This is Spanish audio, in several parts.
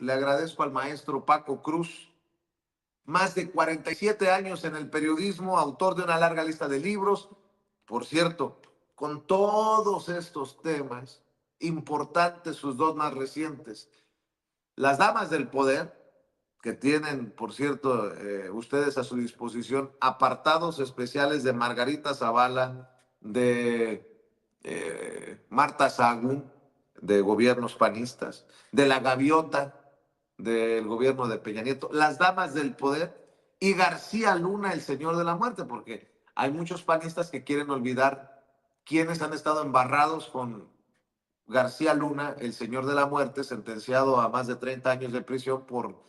Le agradezco al maestro Paco Cruz, más de 47 años en el periodismo, autor de una larga lista de libros. Por cierto, con todos estos temas, importantes sus dos más recientes, Las Damas del Poder, que tienen, por cierto, ustedes a su disposición apartados especiales de Margarita Zavala, de Marta Sagún, de gobiernos panistas, de La Gaviota, del gobierno de Peña Nieto, Las Damas del Poder y García Luna, el Señor de la Muerte, porque hay muchos panistas que quieren olvidar quienes han estado embarrados con García Luna, el Señor de la Muerte, sentenciado a más de 30 años de prisión por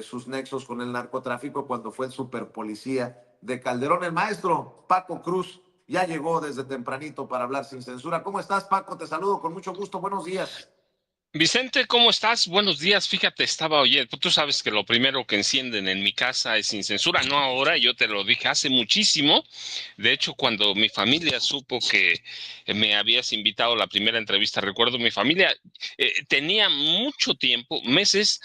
sus nexos con el narcotráfico cuando fue el superpolicía de Calderón. El maestro Paco Cruz ya llegó desde tempranito para hablar sin censura. ¿Cómo estás, Paco? Te saludo con mucho gusto. Buenos días. Vicente, ¿cómo estás? Buenos días. Fíjate, estaba oyendo, tú sabes que lo primero que encienden en mi casa es Sin Censura, no ahora, yo te lo dije hace muchísimo. De hecho, cuando mi familia supo que me habías invitado a la primera entrevista, recuerdo mi familia tenía mucho tiempo, meses,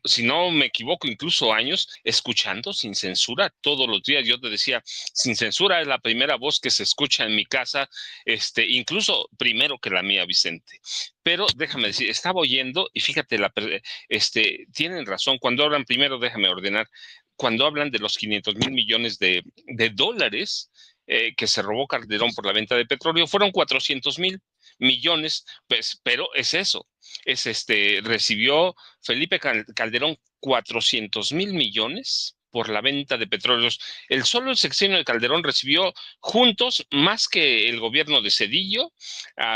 si no me equivoco, incluso años, escuchando Sin Censura todos los días. Yo te decía, Sin Censura es la primera voz que se escucha en mi casa, incluso primero que la mía, Vicente. Pero déjame decir, estaba oyendo y fíjate, tienen razón. Cuando hablan, primero déjame ordenar, cuando hablan de los 500,000 millones de dólares que se robó Calderón por la venta de petróleo, fueron 400,000 millones, pues, pero es eso, recibió Felipe Calderón 400,000 millones por la venta de petróleos. El sexenio de Calderón recibió juntos más que el gobierno de Zedillo,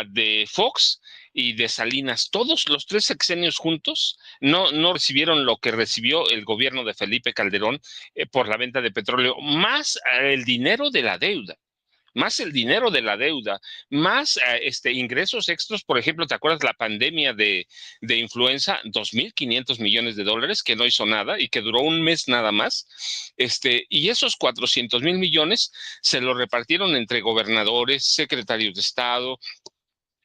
de Fox y de Salinas. Todos los tres sexenios juntos no recibieron lo que recibió el gobierno de Felipe Calderón por la venta de petróleo, más el dinero de la deuda. Más el dinero de la deuda, más ingresos extras. Por ejemplo, ¿te acuerdas la pandemia de influenza? 2,500 millones de dólares que no hizo nada y que duró un mes nada más. Y esos 400,000 millones se los repartieron entre gobernadores, secretarios de Estado,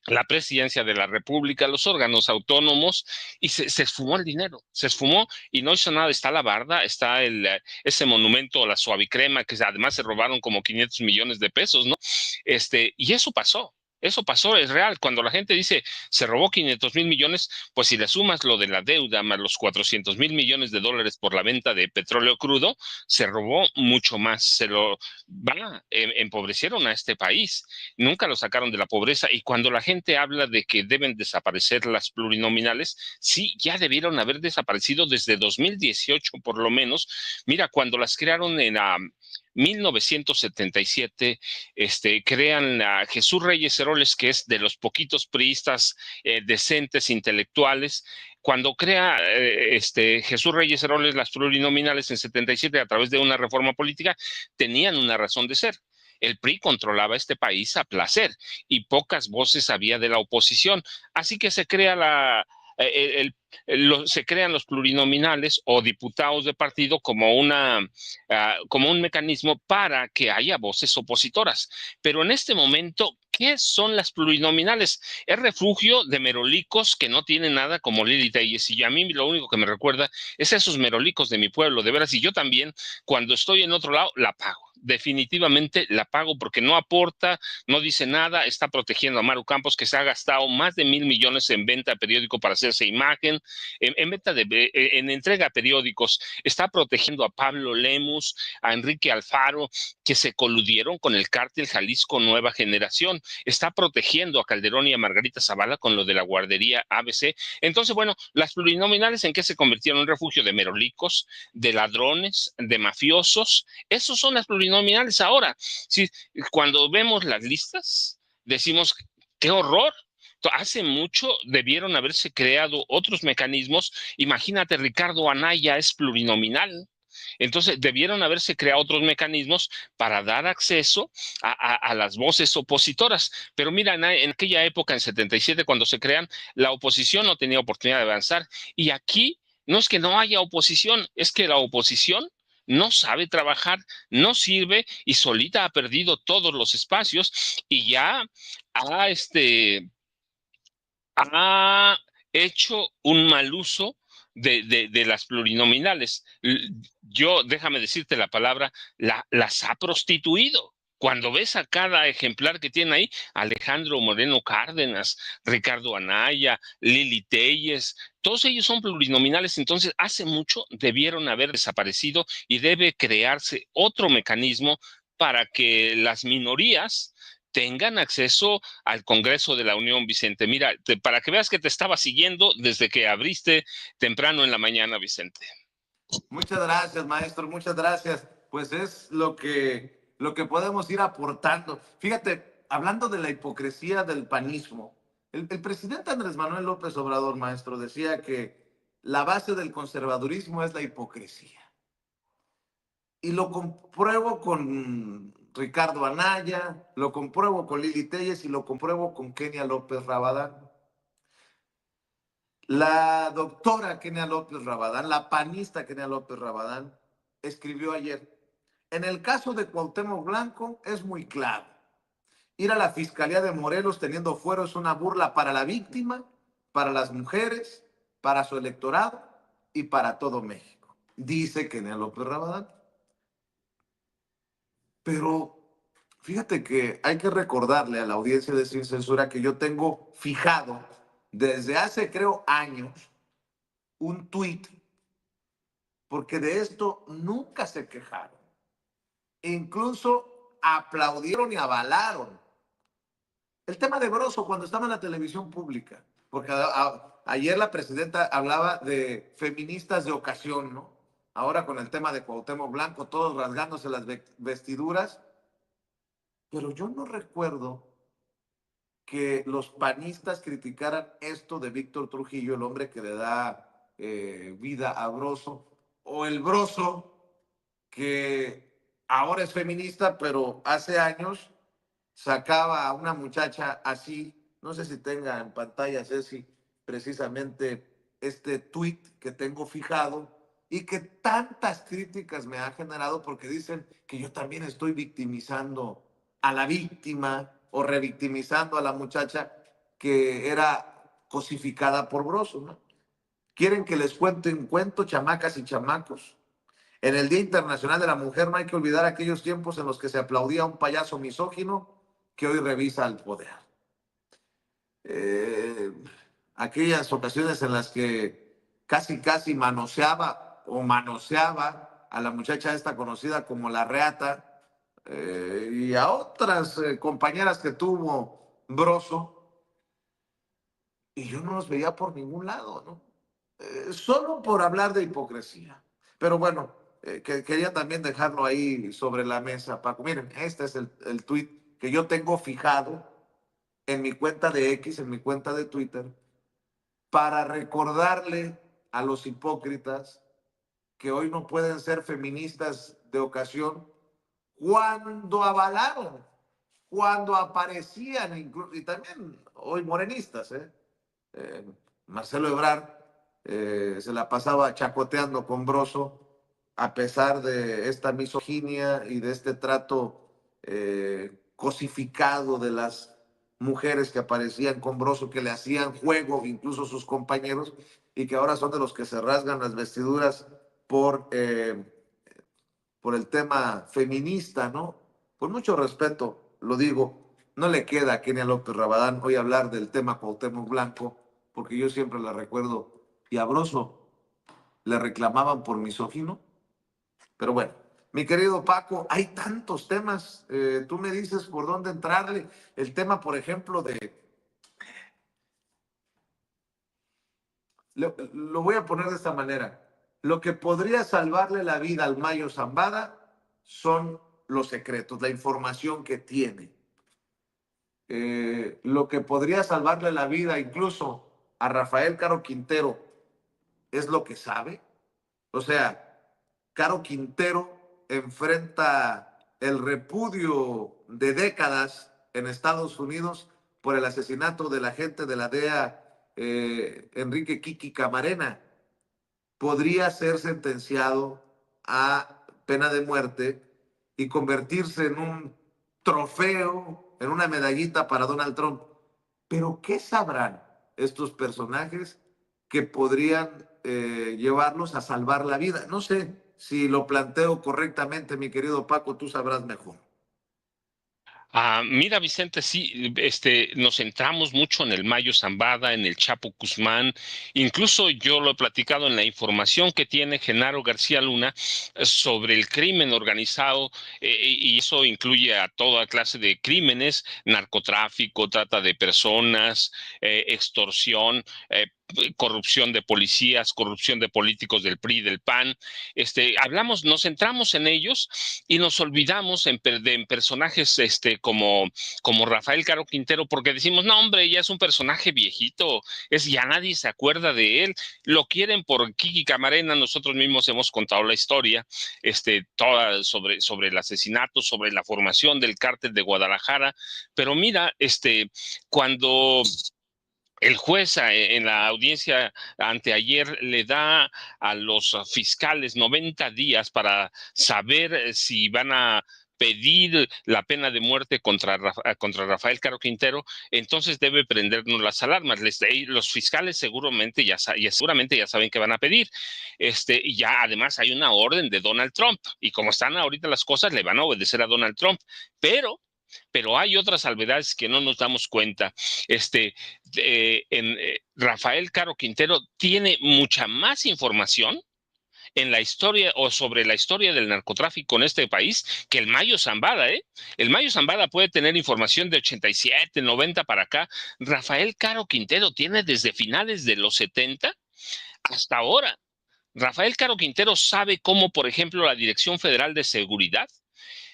la presidencia de la República, los órganos autónomos, y se esfumó el dinero, se esfumó y no hizo nada. Está la barda, está ese monumento a la suavicrema, que además se robaron como 500 millones de pesos, ¿no? Y eso pasó. Eso pasó, es real. Cuando la gente dice se robó 500,000 millones, pues si le sumas lo de la deuda más los 400,000 millones de dólares por la venta de petróleo crudo, se robó mucho más. Empobrecieron a este país. Nunca lo sacaron de la pobreza. Y cuando la gente habla de que deben desaparecer las plurinominales, sí, ya debieron haber desaparecido desde 2018 por lo menos. Mira, cuando las crearon en 1977, crean a Jesús Reyes Heroles, que es de los poquitos priistas decentes, intelectuales. Cuando crea Jesús Reyes Heroles las plurinominales en 77 a través de una reforma política, tenían una razón de ser. El PRI controlaba este país a placer y pocas voces había de la oposición. Así que se crea se crean los plurinominales o diputados de partido como un mecanismo para que haya voces opositoras. Pero en este momento, ¿qué son las plurinominales? Es refugio de merolicos que no tienen nada, como Lili Telles, y a mí lo único que me recuerda es esos merolicos de mi pueblo, de veras. Y yo también, cuando estoy en otro lado, la pago. Definitivamente la pago porque no aporta, no dice nada, está protegiendo a Maru Campos, que se ha gastado más de 1,000 millones en venta de periódico para hacerse imagen, en entrega de periódicos. Está protegiendo a Pablo Lemus, a Enrique Alfaro, que se coludieron con el cártel Jalisco Nueva Generación. Está protegiendo a Calderón y a Margarita Zavala con lo de la guardería ABC. Entonces, bueno, las plurinominales, ¿en qué se convirtieron? En un refugio de merolicos, de ladrones, de mafiosos. Esos son las plurinominales ahora. Sí, cuando vemos las listas, decimos, ¡qué horror! Hace mucho debieron haberse creado otros mecanismos. Imagínate, Ricardo Anaya es plurinominal. Entonces, debieron haberse creado otros mecanismos para dar acceso a las voces opositoras. Pero mira, en aquella época, en 77, cuando se crean, la oposición no tenía oportunidad de avanzar. Y aquí no es que no haya oposición, es que la oposición no sabe trabajar, no sirve y solita ha perdido todos los espacios y ya ha, ha hecho un mal uso de las plurinominales. Yo, déjame decirte la palabra, las ha prostituido. Cuando ves a cada ejemplar que tiene ahí, Alejandro Moreno Cárdenas, Ricardo Anaya, Lili Telles, todos ellos son plurinominales, entonces hace mucho debieron haber desaparecido y debe crearse otro mecanismo para que las minorías tengan acceso al Congreso de la Unión, Vicente. Mira, para que veas que te estaba siguiendo desde que abriste temprano en la mañana, Vicente. Muchas gracias, maestro, muchas gracias. Pues es lo que podemos ir aportando. Fíjate, hablando de la hipocresía del panismo, el presidente Andrés Manuel López Obrador, maestro, decía que la base del conservadurismo es la hipocresía. Y lo compruebo con Ricardo Anaya, lo compruebo con Lili Telles y lo compruebo con Kenia López Rabadán. La doctora Kenia López Rabadán, la panista Kenia López Rabadán, escribió ayer: en el caso de Cuauhtémoc Blanco es muy claro. Ir a la Fiscalía de Morelos teniendo fuero es una burla para la víctima, para las mujeres, para su electorado y para todo México, dice Kenia López Rabadán. Pero fíjate que hay que recordarle a la audiencia de Sin Censura que yo tengo fijado desde hace, creo, años, un tuit, porque de esto nunca se quejaron. Incluso aplaudieron y avalaron el tema de Broso cuando estaba en la televisión pública, porque ayer la presidenta hablaba de feministas de ocasión, ¿no? Ahora con el tema de Cuauhtémoc Blanco, todos rasgándose las vestiduras, pero yo no recuerdo que los panistas criticaran esto de Víctor Trujillo, el hombre que le da vida a Broso, o el Broso que ahora es feminista, pero hace años sacaba a una muchacha así. No sé si tenga en pantalla, Ceci, precisamente este tweet que tengo fijado y que tantas críticas me ha generado porque dicen que yo también estoy victimizando a la víctima o revictimizando a la muchacha que era cosificada por Broso, ¿no? Quieren que les cuente un cuento, chamacas y chamacos. En el Día Internacional de la Mujer no hay que olvidar aquellos tiempos en los que se aplaudía a un payaso misógino que hoy revisa el poder. Eh, Aquellas ocasiones en las que casi manoseaba a la muchacha esta conocida como la Reata, y a otras compañeras que tuvo Broso, y yo no los veía por ningún lado, ¿no? Solo por hablar de hipocresía. Pero bueno, quería también dejarlo ahí sobre la mesa, Paco. Miren, este es el tuit que yo tengo fijado en mi cuenta de X, en mi cuenta de Twitter, para recordarle a los hipócritas que hoy no pueden ser feministas de ocasión cuando avalaron, cuando aparecían, y también hoy morenistas, eh, Marcelo Ebrard se la pasaba chacoteando con Broso a pesar de esta misoginia y de este trato cosificado de las mujeres que aparecían con Broso, que le hacían juego incluso sus compañeros y que ahora son de los que se rasgan las vestiduras por, eh, por el tema feminista, ¿no? Con mucho respeto, lo digo, no le queda a Kenia López Rabadán hoy hablar del tema Cuauhtémoc Blanco, porque yo siempre la recuerdo y a Broso le reclamaban por misógino. Pero bueno, mi querido Paco, hay tantos temas. Tú me dices por dónde entrarle. El tema, por ejemplo, lo voy a poner de esta manera. Lo que podría salvarle la vida al Mayo Zambada son los secretos, la información que tiene. Lo que podría salvarle la vida incluso a Rafael Caro Quintero es lo que sabe. O sea, Caro Quintero enfrenta el repudio de décadas en Estados Unidos por el asesinato del agente de la DEA, Enrique Kiki Camarena. Podría ser sentenciado a pena de muerte y convertirse en un trofeo, en una medallita para Donald Trump. Pero ¿qué sabrán estos personajes que podrían llevarlos a salvar la vida. No sé si lo planteo correctamente, mi querido Paco, tú sabrás mejor. Mira, Vicente, sí, nos centramos mucho en el Mayo Zambada, en el Chapo Guzmán. Incluso yo lo he platicado en la información que tiene Genaro García Luna sobre el crimen organizado, y eso incluye a toda clase de crímenes: narcotráfico, trata de personas, extorsión, corrupción de policías, corrupción de políticos del PRI, del PAN. Nos centramos en ellos y nos olvidamos en personajes como Rafael Caro Quintero, porque decimos, no, hombre, ya es un personaje viejito, ya nadie se acuerda de él, lo quieren por Kiki Camarena. Nosotros mismos hemos contado la historia, toda sobre el asesinato, sobre la formación del cártel de Guadalajara. Pero mira, cuando el juez en la audiencia anteayer le da a los fiscales 90 días para saber si van a pedir la pena de muerte contra Rafael Caro Quintero. Entonces debe prendernos las alarmas. Los fiscales seguramente ya saben que van a pedir. Y ya además hay una orden de Donald Trump, y como están ahorita las cosas, le van a obedecer a Donald Trump. Pero hay otras salvedades que no nos damos cuenta. Rafael Caro Quintero tiene mucha más información en la historia o sobre la historia del narcotráfico en este país que el Mayo Zambada, ¿eh? El Mayo Zambada puede tener información de 87, 90 para acá. Rafael Caro Quintero tiene desde finales de los 70 hasta ahora. Rafael Caro Quintero sabe cómo, por ejemplo, la Dirección Federal de Seguridad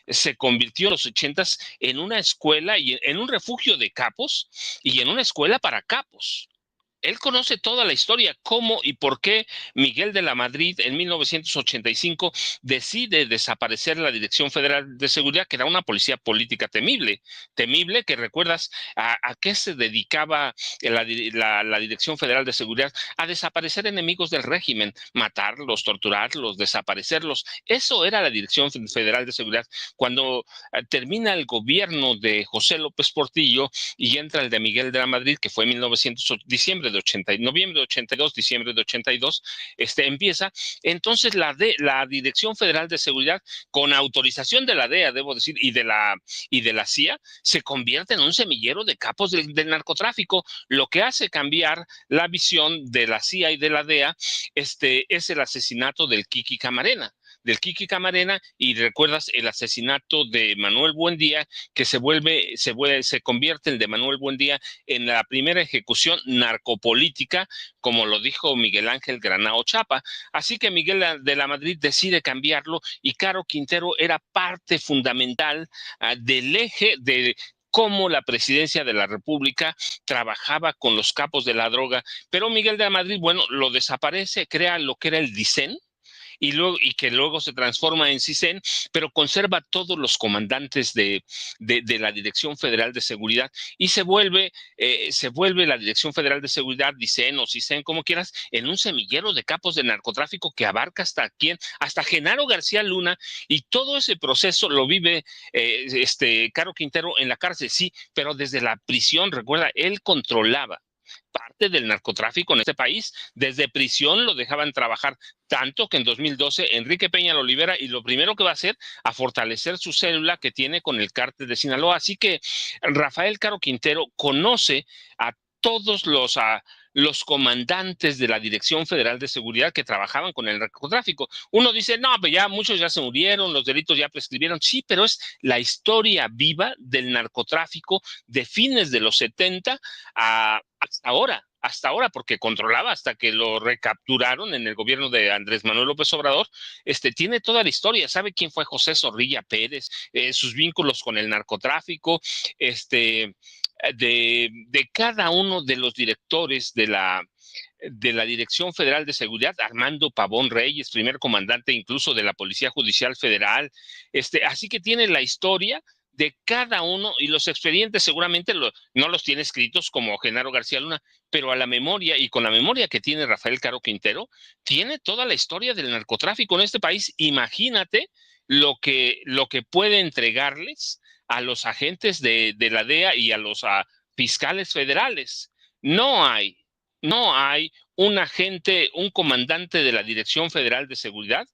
se convirtió en los 80s en una escuela y en un refugio de capos y en una escuela para capos. Él conoce toda la historia, cómo y por qué Miguel de la Madrid en 1985 decide desaparecer la Dirección Federal de Seguridad, que era una policía política temible, que recuerdas a qué se dedicaba la Dirección Federal de Seguridad: a desaparecer enemigos del régimen, matarlos, torturarlos, desaparecerlos. Eso era la Dirección Federal de Seguridad. Cuando termina el gobierno de José López Portillo y entra el de Miguel de la Madrid, que fue en noviembre de 82, diciembre de 82, empieza. Entonces la Dirección Federal de Seguridad, con autorización de la DEA, debo decir, y de la CIA, se convierte en un semillero de capos del narcotráfico. Lo que hace cambiar la visión de la CIA y de la DEA es el asesinato del Kiki Camarena. Y recuerdas el asesinato de Manuel Buendía, que se convierte el de Manuel Buendía en la primera ejecución narcopolítica, como lo dijo Miguel Ángel Granao Chapa. Así que Miguel de la Madrid decide cambiarlo, y Caro Quintero era parte fundamental del eje de cómo la presidencia de la República trabajaba con los capos de la droga. Pero Miguel de la Madrid, bueno, lo desaparece, crea lo que era el DICEN, y que luego se transforma en CISEN, pero conserva todos los comandantes de la Dirección Federal de Seguridad, y se vuelve la Dirección Federal de Seguridad, DICEN o CISEN, como quieras, en un semillero de capos de narcotráfico que abarca hasta Genaro García Luna. Y todo ese proceso lo vive Caro Quintero en la cárcel, sí, pero desde la prisión. Recuerda, él controlaba parte del narcotráfico en este país. Desde prisión lo dejaban trabajar, tanto que en 2012 Enrique Peña lo libera, y lo primero que va a hacer a fortalecer su célula que tiene con el cártel de Sinaloa. Así que Rafael Caro Quintero conoce a todos los comandantes de la Dirección Federal de Seguridad que trabajaban con el narcotráfico. Uno dice, no, pues ya muchos ya se murieron, los delitos ya prescribieron. Sí, pero es la historia viva del narcotráfico de fines de los 70 hasta ahora, porque controlaba hasta que lo recapturaron en el gobierno de Andrés Manuel López Obrador. Tiene toda la historia, sabe quién fue José Zorrilla Pérez, sus vínculos con el narcotráfico, de cada uno de los directores de la Dirección Federal de Seguridad: Armando Pavón Reyes, primer comandante incluso de la Policía Judicial Federal. Así que tiene la historia de cada uno, y los expedientes seguramente no los tiene escritos como Genaro García Luna, pero a la memoria, y con la memoria que tiene Rafael Caro Quintero, tiene toda la historia del narcotráfico en este país. Imagínate lo que puede entregarles a los agentes de la DEA y a los fiscales federales. No hay No hay un agente, un comandante de la Dirección Federal de Seguridad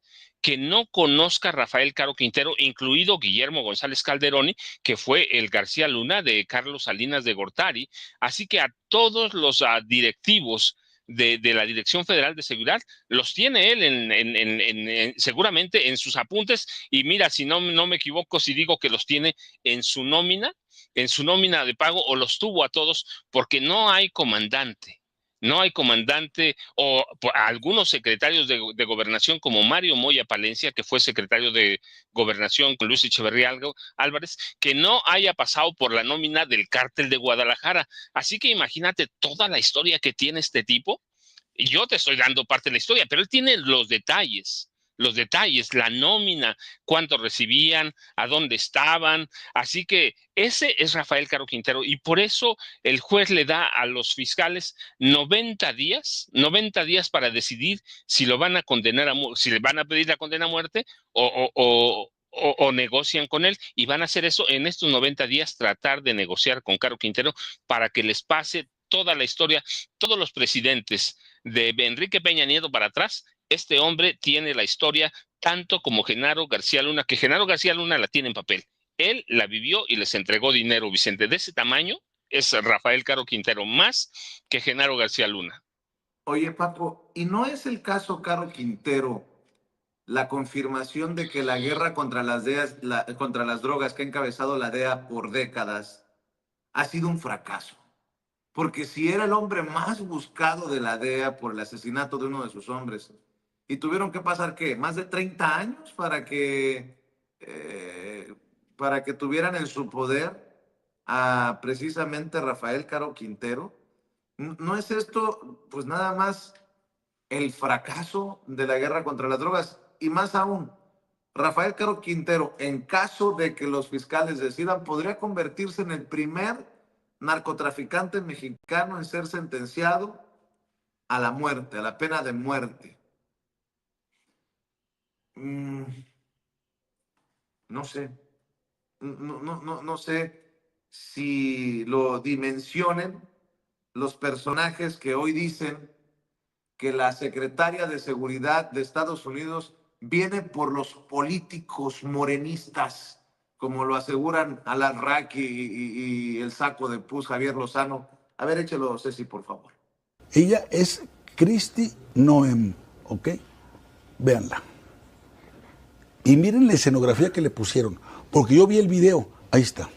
que no conozca a Rafael Caro Quintero, incluido Guillermo González Calderoni, que fue el García Luna de Carlos Salinas de Gortari. Así que a todos los directivos de la Dirección Federal de Seguridad los tiene él seguramente en sus apuntes. Y mira, si no me equivoco, si digo que los tiene en su nómina de pago, o los tuvo a todos, porque no hay comandante. No hay comandante o algunos secretarios de gobernación como Mario Moya Palencia, que fue secretario de gobernación con Luis Echeverría Álvarez, que no haya pasado por la nómina del cártel de Guadalajara. Así que imagínate toda la historia que tiene este tipo. Yo te estoy dando parte de la historia, pero él tiene los detalles, la nómina, cuánto recibían, a dónde estaban. Así que ese es Rafael Caro Quintero, y por eso el juez le da a los fiscales 90 días para decidir si lo van a condenar, si le van a pedir la condena a muerte o negocian con él, y van a hacer eso en estos 90 días, tratar de negociar con Caro Quintero para que les pase toda la historia, todos los presidentes de Enrique Peña Nieto para atrás. Este hombre tiene la historia tanto como Genaro García Luna, que Genaro García Luna la tiene en papel. Él la vivió y les entregó dinero, Vicente. De ese tamaño es Rafael Caro Quintero, más que Genaro García Luna. Oye, Paco, ¿y no es el caso Caro Quintero la confirmación de que la guerra contra contra las drogas que ha encabezado la DEA por décadas ha sido un fracaso? Porque si era el hombre más buscado de la DEA por el asesinato de uno de sus hombres, y tuvieron que pasar, ¿qué? Más de 30 años para que tuvieran en su poder a precisamente Rafael Caro Quintero. ¿No es esto, pues nada más el fracaso de la guerra contra las drogas? Y más aún, Rafael Caro Quintero, en caso de que los fiscales decidan, podría convertirse en el primer narcotraficante mexicano en ser sentenciado a la muerte, a la pena de muerte. Mm, no sé, no sé si lo dimensionen los personajes que hoy dicen que la secretaria de Seguridad de Estados Unidos viene por los políticos morenistas, como lo aseguran Alan Rack y el saco de pus Javier Lozano. A ver, échelo, Ceci, por favor. Ella es Kristi Noem, ¿ok? Véanla. Y miren la escenografía que le pusieron, porque yo vi el video, ahí está,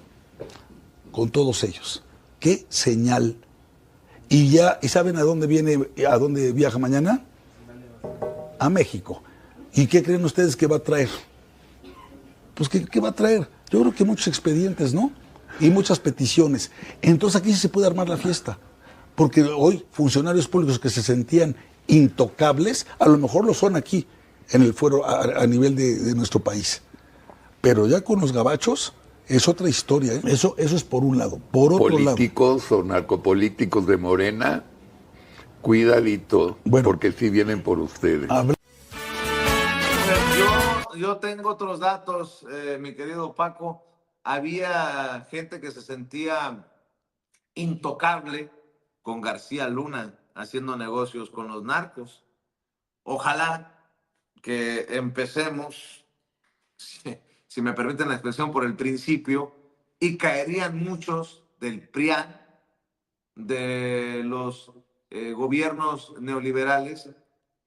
con todos ellos. ¡Qué señal! ¿Y saben a dónde viaja mañana? A México. ¿Y qué creen ustedes que va a traer? Pues, ¿qué va a traer? Yo creo que muchos expedientes, ¿no? Y muchas peticiones. Entonces aquí sí se puede armar la fiesta. Porque hoy funcionarios públicos que se sentían intocables, a lo mejor lo son aquí, en el fuero a nivel de nuestro país. Pero ya con los gabachos es otra historia, ¿eh? Eso es por un lado. Por otro lado, Políticos o narcopolíticos de Morena, cuidadito, bueno, porque sí vienen por ustedes. Yo tengo otros datos, mi querido Paco. Había gente que se sentía intocable con García Luna haciendo negocios con los narcos. Ojalá que empecemos, si me permiten la expresión, por el principio, y caerían muchos del PRIAN, de los gobiernos neoliberales,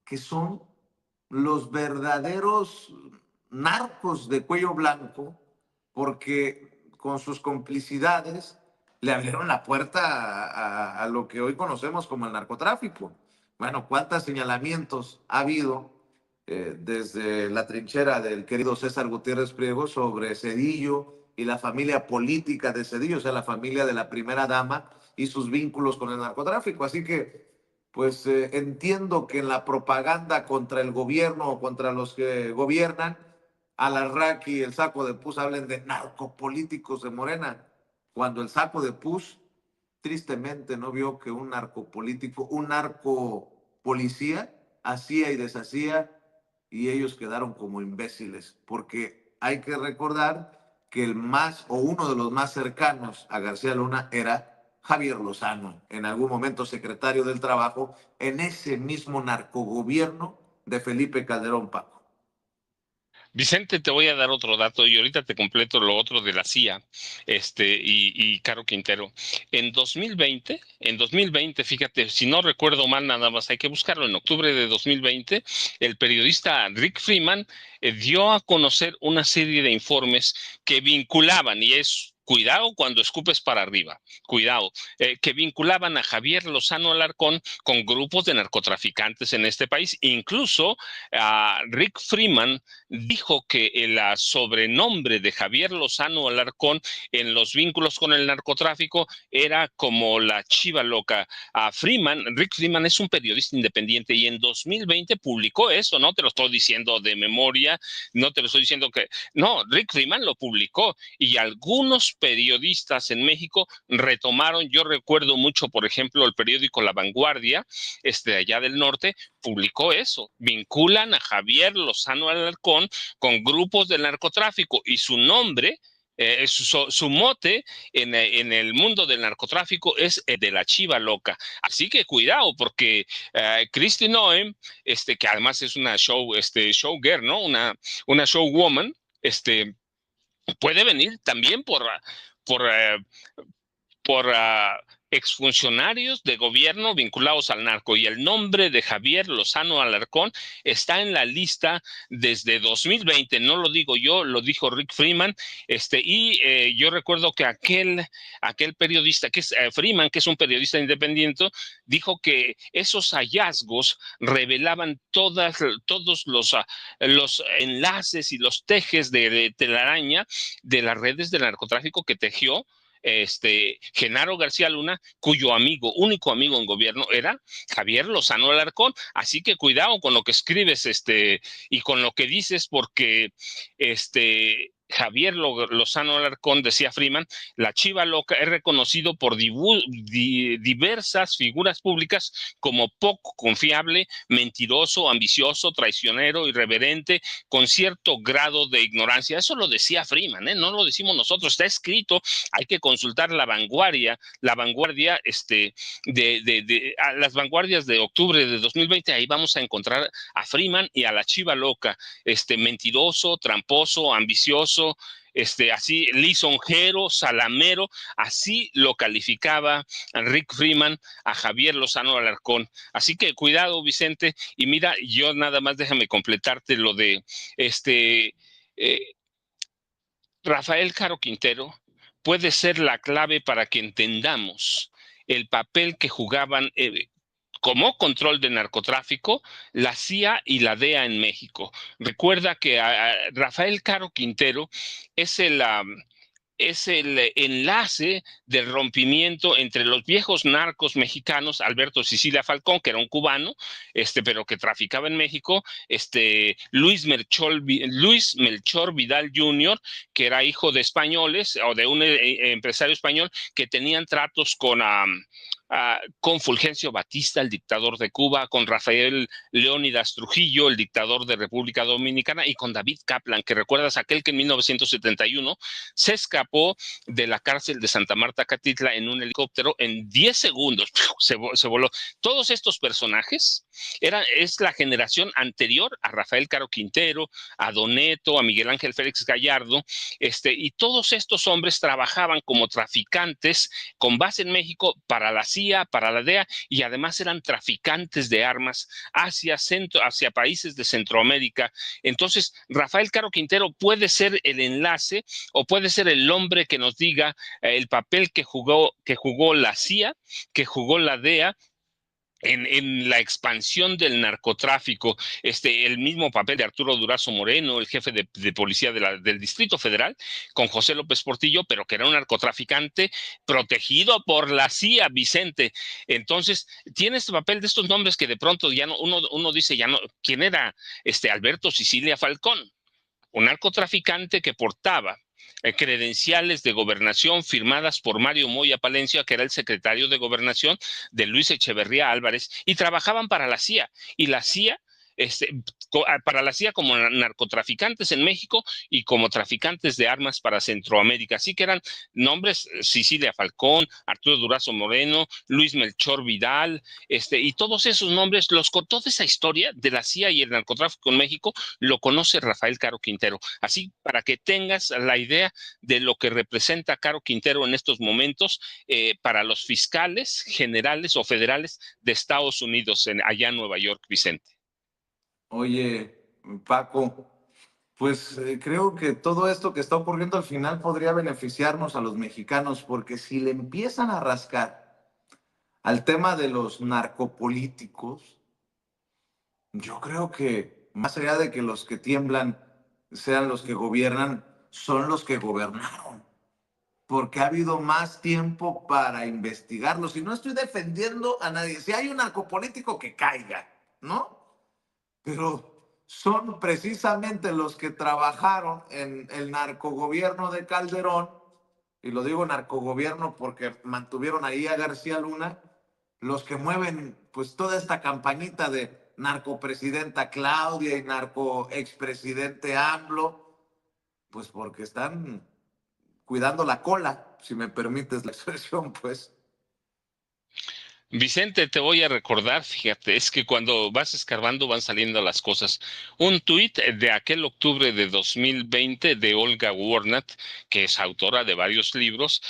que son los verdaderos narcos de cuello blanco, porque con sus complicidades le abrieron la puerta a lo que hoy conocemos como el narcotráfico. Bueno, ¿cuántos señalamientos ha habido desde la trinchera del querido César Gutiérrez Priego sobre Zedillo y la familia política de Zedillo, o sea, la familia de la primera dama y sus vínculos con el narcotráfico? Así que, pues entiendo que en la propaganda contra el gobierno o contra los que gobiernan, Alarraqui y el saco de pus hablen de narcopolíticos de Morena, cuando el saco de pus tristemente no vio que un narcopolítico, un narcopolicía hacía y deshacía, y ellos quedaron como imbéciles, porque hay que recordar que el más o uno de los más cercanos a García Luna era Javier Lozano, en algún momento secretario del Trabajo, en ese mismo narcogobierno de Felipe Calderón, Paco. Vicente, te voy a dar otro dato y ahorita te completo lo otro de la CIA, y Caro Quintero. En 2020, fíjate, si no recuerdo mal, nada más hay que buscarlo, en octubre de 2020, el periodista Rick Freeman dio a conocer una serie de informes que vinculaban, y es cuidado cuando escupes para arriba, cuidado, que vinculaban a Javier Lozano Alarcón con grupos de narcotraficantes en este país. Incluso Rick Freeman dijo que el sobrenombre de Javier Lozano Alarcón en los vínculos con el narcotráfico era como la chiva loca. Rick Freeman es un periodista independiente y en 2020 publicó eso, no te lo estoy diciendo de memoria, no te lo estoy diciendo que... No, Rick Freeman lo publicó y algunos periodistas en México retomaron. Yo recuerdo mucho, por ejemplo, el periódico La Vanguardia, allá del norte, publicó eso. Vinculan a Javier Lozano Alarcón con grupos del narcotráfico y su nombre, su mote en el mundo del narcotráfico es de la chiva loca. Así que cuidado, porque Kristi Noem, que además es una showgirl, ¿no? Una showwoman, puede venir también por exfuncionarios de gobierno vinculados al narco, y el nombre de Javier Lozano Alarcón está en la lista desde 2020, no lo digo yo, lo dijo Rick Freeman, yo recuerdo que aquel periodista, que es Freeman, que es un periodista independiente, dijo que esos hallazgos revelaban todos los enlaces y los tejes de telaraña de las redes de narcotráfico que tejió Genaro García Luna, cuyo único amigo en gobierno era Javier Lozano Alarcón. Así que cuidado con lo que escribes y con lo que dices, porque Javier Lozano Alarcón, decía Freeman, la chiva loca, es reconocido por diversas figuras públicas como poco confiable, mentiroso, ambicioso, traicionero, irreverente, con cierto grado de ignorancia. Eso lo decía Freeman, no lo decimos nosotros, está escrito. Hay que consultar las vanguardias de octubre de 2020, ahí vamos a encontrar a Freeman y a la chiva loca, mentiroso, tramposo, ambicioso, así lisonjero, salamero, así lo calificaba Rick Freeman a Javier Lozano Alarcón. Así que cuidado, Vicente, y mira, yo nada más déjame completarte lo de Rafael Caro Quintero puede ser la clave para que entendamos el papel que jugaban como control de narcotráfico la CIA y la DEA en México. Recuerda que Rafael Caro Quintero es el enlace del rompimiento entre los viejos narcos mexicanos, Alberto Sicilia Falcón, que era un cubano, pero que traficaba en México, Luis Melchor Vidal Jr., que era hijo de españoles o de un empresario español que tenían tratos con Fulgencio Batista, el dictador de Cuba, con Rafael Leónidas Trujillo, el dictador de República Dominicana, y con David Kaplan, que recuerdas aquel que en 1971 se escapó de la cárcel de Santa Marta Catitla en un helicóptero en 10 segundos, se voló. Todos estos personajes es la generación anterior a Rafael Caro Quintero, a Doneto, a Miguel Ángel Félix Gallardo, y todos estos hombres trabajaban como traficantes con base en México para la CIA, para la DEA, y además eran traficantes de armas hacia países de Centroamérica. Entonces, Rafael Caro Quintero puede ser el enlace o puede ser el hombre que nos diga el papel que jugó la CIA, que jugó la DEA en la expansión del narcotráfico, el mismo papel de Arturo Durazo Moreno, el jefe de policía del Distrito Federal, con José López Portillo, pero que era un narcotraficante protegido por la CIA, Vicente. Entonces, tiene este papel de estos nombres que de pronto ya no, uno dice, ya no, ¿quién era Alberto Sicilia Falcón? Un narcotraficante que portaba credenciales de gobernación firmadas por Mario Moya Palencia, que era el secretario de gobernación de Luis Echeverría Álvarez, y trabajaban para la CIA. Y la CIA para la CIA como narcotraficantes en México y como traficantes de armas para Centroamérica. Así que eran nombres: Cecilia Falcón, Arturo Durazo Moreno, Luis Melchor Vidal, y todos esos nombres, toda esa historia de la CIA y el narcotráfico en México lo conoce Rafael Caro Quintero. Así, para que tengas la idea de lo que representa Caro Quintero en estos momentos para los fiscales generales o federales de Estados Unidos, allá en Nueva York, Vicente. Oye, Paco, pues creo que todo esto que está ocurriendo al final podría beneficiarnos a los mexicanos, porque si le empiezan a rascar al tema de los narcopolíticos, yo creo que más allá de que los que tiemblan sean los que gobiernan, son los que gobernaron, porque ha habido más tiempo para investigarlos. Y no estoy defendiendo a nadie. Si hay un narcopolítico, que caiga, ¿no? Pero son precisamente los que trabajaron en el narcogobierno de Calderón, y lo digo narcogobierno porque mantuvieron ahí a García Luna, los que mueven pues toda esta campañita de narcopresidenta Claudia y narco expresidente AMLO, pues porque están cuidando la cola, si me permites la expresión, pues. Vicente, te voy a recordar, fíjate, es que cuando vas escarbando van saliendo las cosas. Un tuit de aquel octubre de 2020 de Olga Warnat, que es autora de varios libros,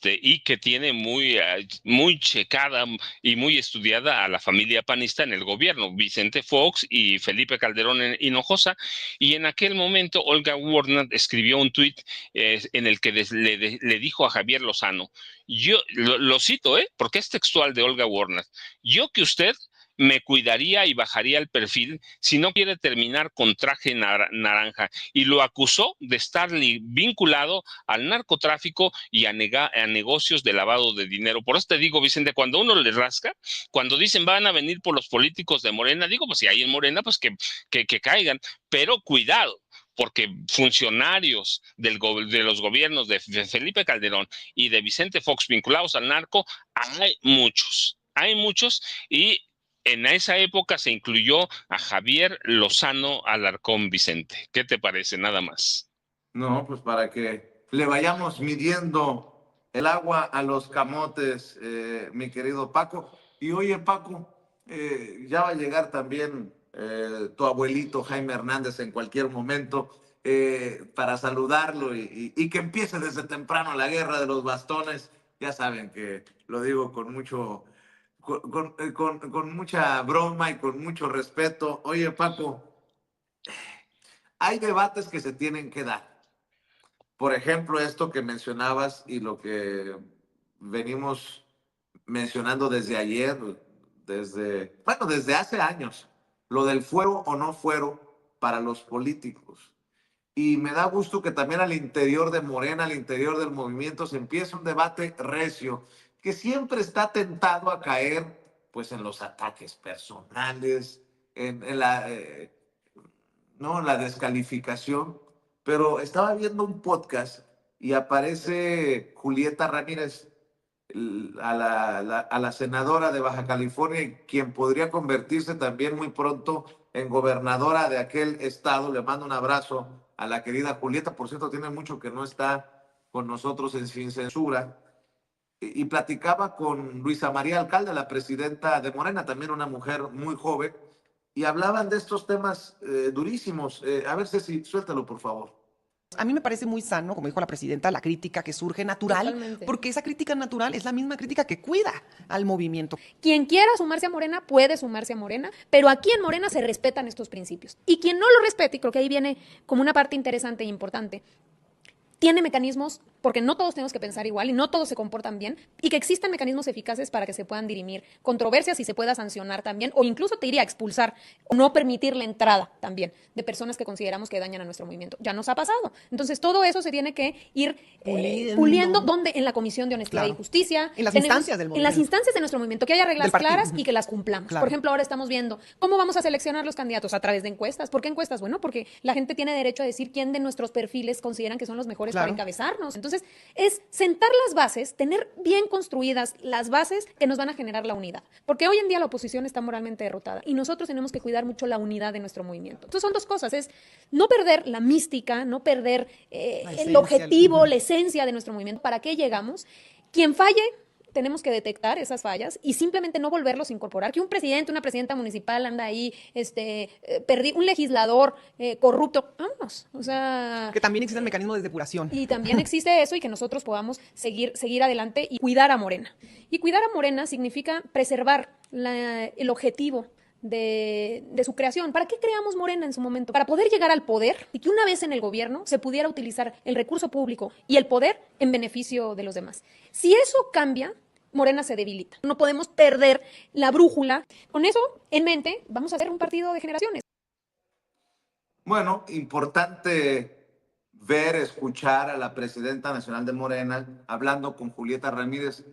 y que tiene muy checada y muy estudiada a la familia panista en el gobierno, Vicente Fox y Felipe Calderón Hinojosa, y en aquel momento Olga Warnat escribió un tuit en el que le dijo a Javier Lozano, yo lo cito, porque es textual de Olga Warner: yo que usted me cuidaría y bajaría el perfil si no quiere terminar con traje naranja, y lo acusó de estar vinculado al narcotráfico y a negocios de lavado de dinero. Por eso te digo, Vicente, cuando uno le rasca, cuando dicen van a venir por los políticos de Morena, digo, pues si hay en Morena, pues que caigan, pero cuidado, porque funcionarios de los gobiernos de Felipe Calderón y de Vicente Fox vinculados al narco, hay muchos, y en esa época se incluyó a Javier Lozano Alarcón, Vicente. ¿Qué te parece? Nada más. No, pues para que le vayamos midiendo el agua a los camotes, mi querido Paco. Y oye, Paco, ya va a llegar también tu abuelito Jaime Hernández en cualquier momento para saludarlo y que empiece desde temprano la guerra de los bastones. Ya saben que lo digo con con mucha broma y con mucho respeto. Oye, Paco, hay debates que se tienen que dar. Por ejemplo, esto que mencionabas y lo que venimos mencionando desde ayer, desde hace años, lo del fuero o no fuero para los políticos. Y me da gusto que también al interior de Morena, al interior del movimiento, se empiece un debate recio, que siempre está tentado a caer pues en los ataques personales, no, la descalificación. Pero estaba viendo un podcast y aparece Julieta Ramírez, a la senadora de Baja California, quien podría convertirse también muy pronto en gobernadora de aquel estado. Le mando un abrazo a la querida Julieta. Por cierto, tiene mucho que no está con nosotros en Sin Censura. Y platicaba con Luisa María Alcalde, la presidenta de Morena, también una mujer muy joven, y hablaban de estos temas durísimos. A ver, Ceci, suéltalo, por favor. A mí me parece muy sano, como dijo la presidenta, la crítica que surge natural, Totalmente. porque esa crítica natural es la misma crítica que cuida al movimiento. Quien quiera sumarse a Morena puede sumarse a Morena, pero aquí en Morena se respetan estos principios. Y quien no lo respete, y creo que ahí viene como una parte interesante e importante, tiene mecanismos, porque no todos tenemos que pensar igual y no todos se comportan bien, y que existan mecanismos eficaces para que se puedan dirimir controversias y se pueda sancionar también, o incluso te diría expulsar, o no permitir la entrada también de personas que consideramos que dañan a nuestro movimiento. Ya nos ha pasado. Entonces todo eso se tiene que ir puliendo, ¿dónde? En la Comisión de Honestidad y Justicia. En las instancias del movimiento. En las instancias de nuestro movimiento, que haya reglas claras y que las cumplamos. Claro. Por ejemplo, ahora estamos viendo cómo vamos a seleccionar los candidatos a través de encuestas. ¿Por qué encuestas? Bueno, porque la gente tiene derecho a decir quién de nuestros perfiles consideran que son los mejores para encabezarnos. Entonces, Entonces, es sentar las bases, tener bien construidas las bases que nos van a generar la unidad. Porque hoy en día la oposición está moralmente derrotada y nosotros tenemos que cuidar mucho la unidad de nuestro movimiento. Entonces, son dos cosas, es no perder la mística, no perder el objetivo, la esencia de nuestro movimiento. ¿Para qué llegamos? Quien falle, tenemos que detectar esas fallas y simplemente no volverlos a incorporar. Que un presidente, una presidenta municipal anda ahí, un legislador corrupto, vámonos. O sea, Que también existe el mecanismo de depuración. y también existe eso y que nosotros podamos seguir adelante y cuidar a Morena. Y cuidar a Morena significa preservar el objetivo de su creación. ¿Para qué creamos Morena en su momento? Para poder llegar al poder y que una vez en el gobierno se pudiera utilizar el recurso público y el poder en beneficio de los demás. Si eso cambia, Morena se debilita. No podemos perder la brújula. Con eso en mente, vamos a hacer un partido de generaciones. Bueno, importante ver, escuchar a la presidenta nacional de Morena hablando con Julieta Ramírez,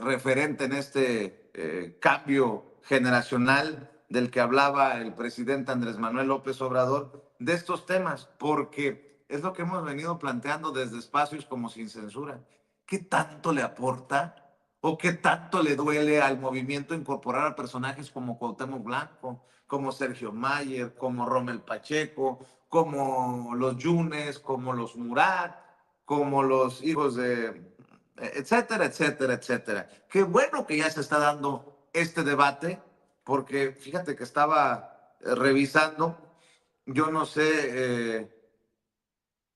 referente en este cambio generacional del que hablaba el presidente Andrés Manuel López Obrador, de estos temas, porque es lo que hemos venido planteando desde espacios como Sin Censura. ¿Qué tanto le aporta o qué tanto le duele al movimiento incorporar a personajes como Cuauhtémoc Blanco, como Sergio Mayer, como Rommel Pacheco, como los Yunes, como los Murat, como los hijos de... etcétera, etcétera, etcétera? Qué bueno que ya se está dando este debate, porque fíjate que estaba revisando, yo no sé,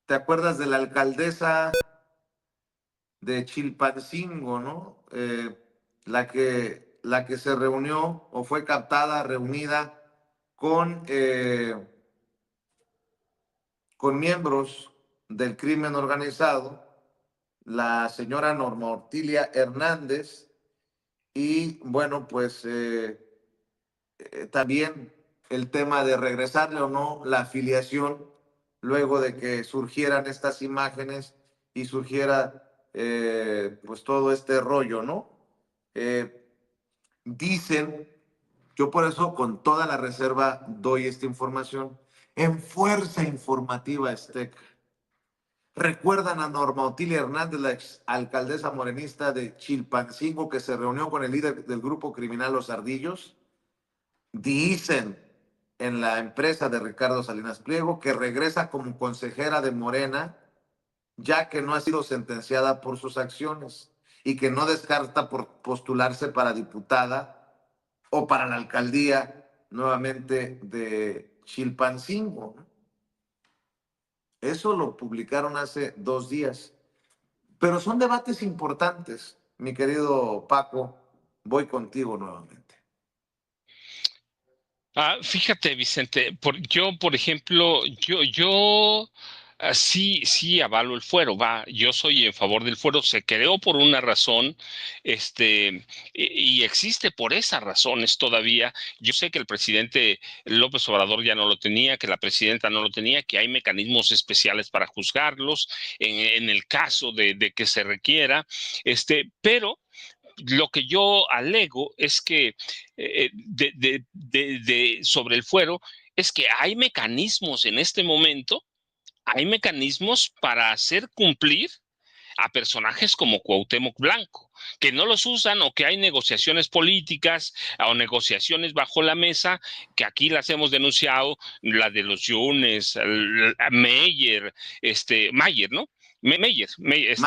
¿te acuerdas de la alcaldesa de Chilpancingo, ¿no? La que se reunió o fue captada, reunida con miembros del crimen organizado, la señora Norma Ortilia Hernández, y bueno, pues también el tema de regresarle o no la afiliación luego de que surgieran estas imágenes y surgiera pues todo este rollo, ¿no? Dicen, yo por eso con toda la reserva doy esta información, en Fuerza Informativa Azteca. ¿Recuerdan a Norma Otilia Hernández, la ex alcaldesa morenista de Chilpancingo, que se reunió con el líder del grupo criminal Los Ardillos? Dicen en la empresa de Ricardo Salinas Pliego que regresa como consejera de Morena, ya que no ha sido sentenciada por sus acciones y que no descarta por postularse para diputada o para la alcaldía nuevamente de Chilpancingo. Eso lo publicaron hace 2 días. Pero son debates importantes, mi querido Paco. Voy contigo nuevamente. Fíjate, Vicente, yo, por ejemplo, sí avalo el fuero, yo soy en favor del fuero, se creó por una razón, y existe por esas razones todavía. Yo sé que el presidente López Obrador ya no lo tenía, que la presidenta no lo tenía, que hay mecanismos especiales para juzgarlos en el caso de que se requiera, pero lo que yo alego es que sobre el fuero es que hay mecanismos en este momento, hay mecanismos para hacer cumplir a personajes como Cuauhtémoc Blanco, que no los usan o que hay negociaciones políticas o negociaciones bajo la mesa, que aquí las hemos denunciado, la de los Yunes, Mayer, ¿no? Mayer,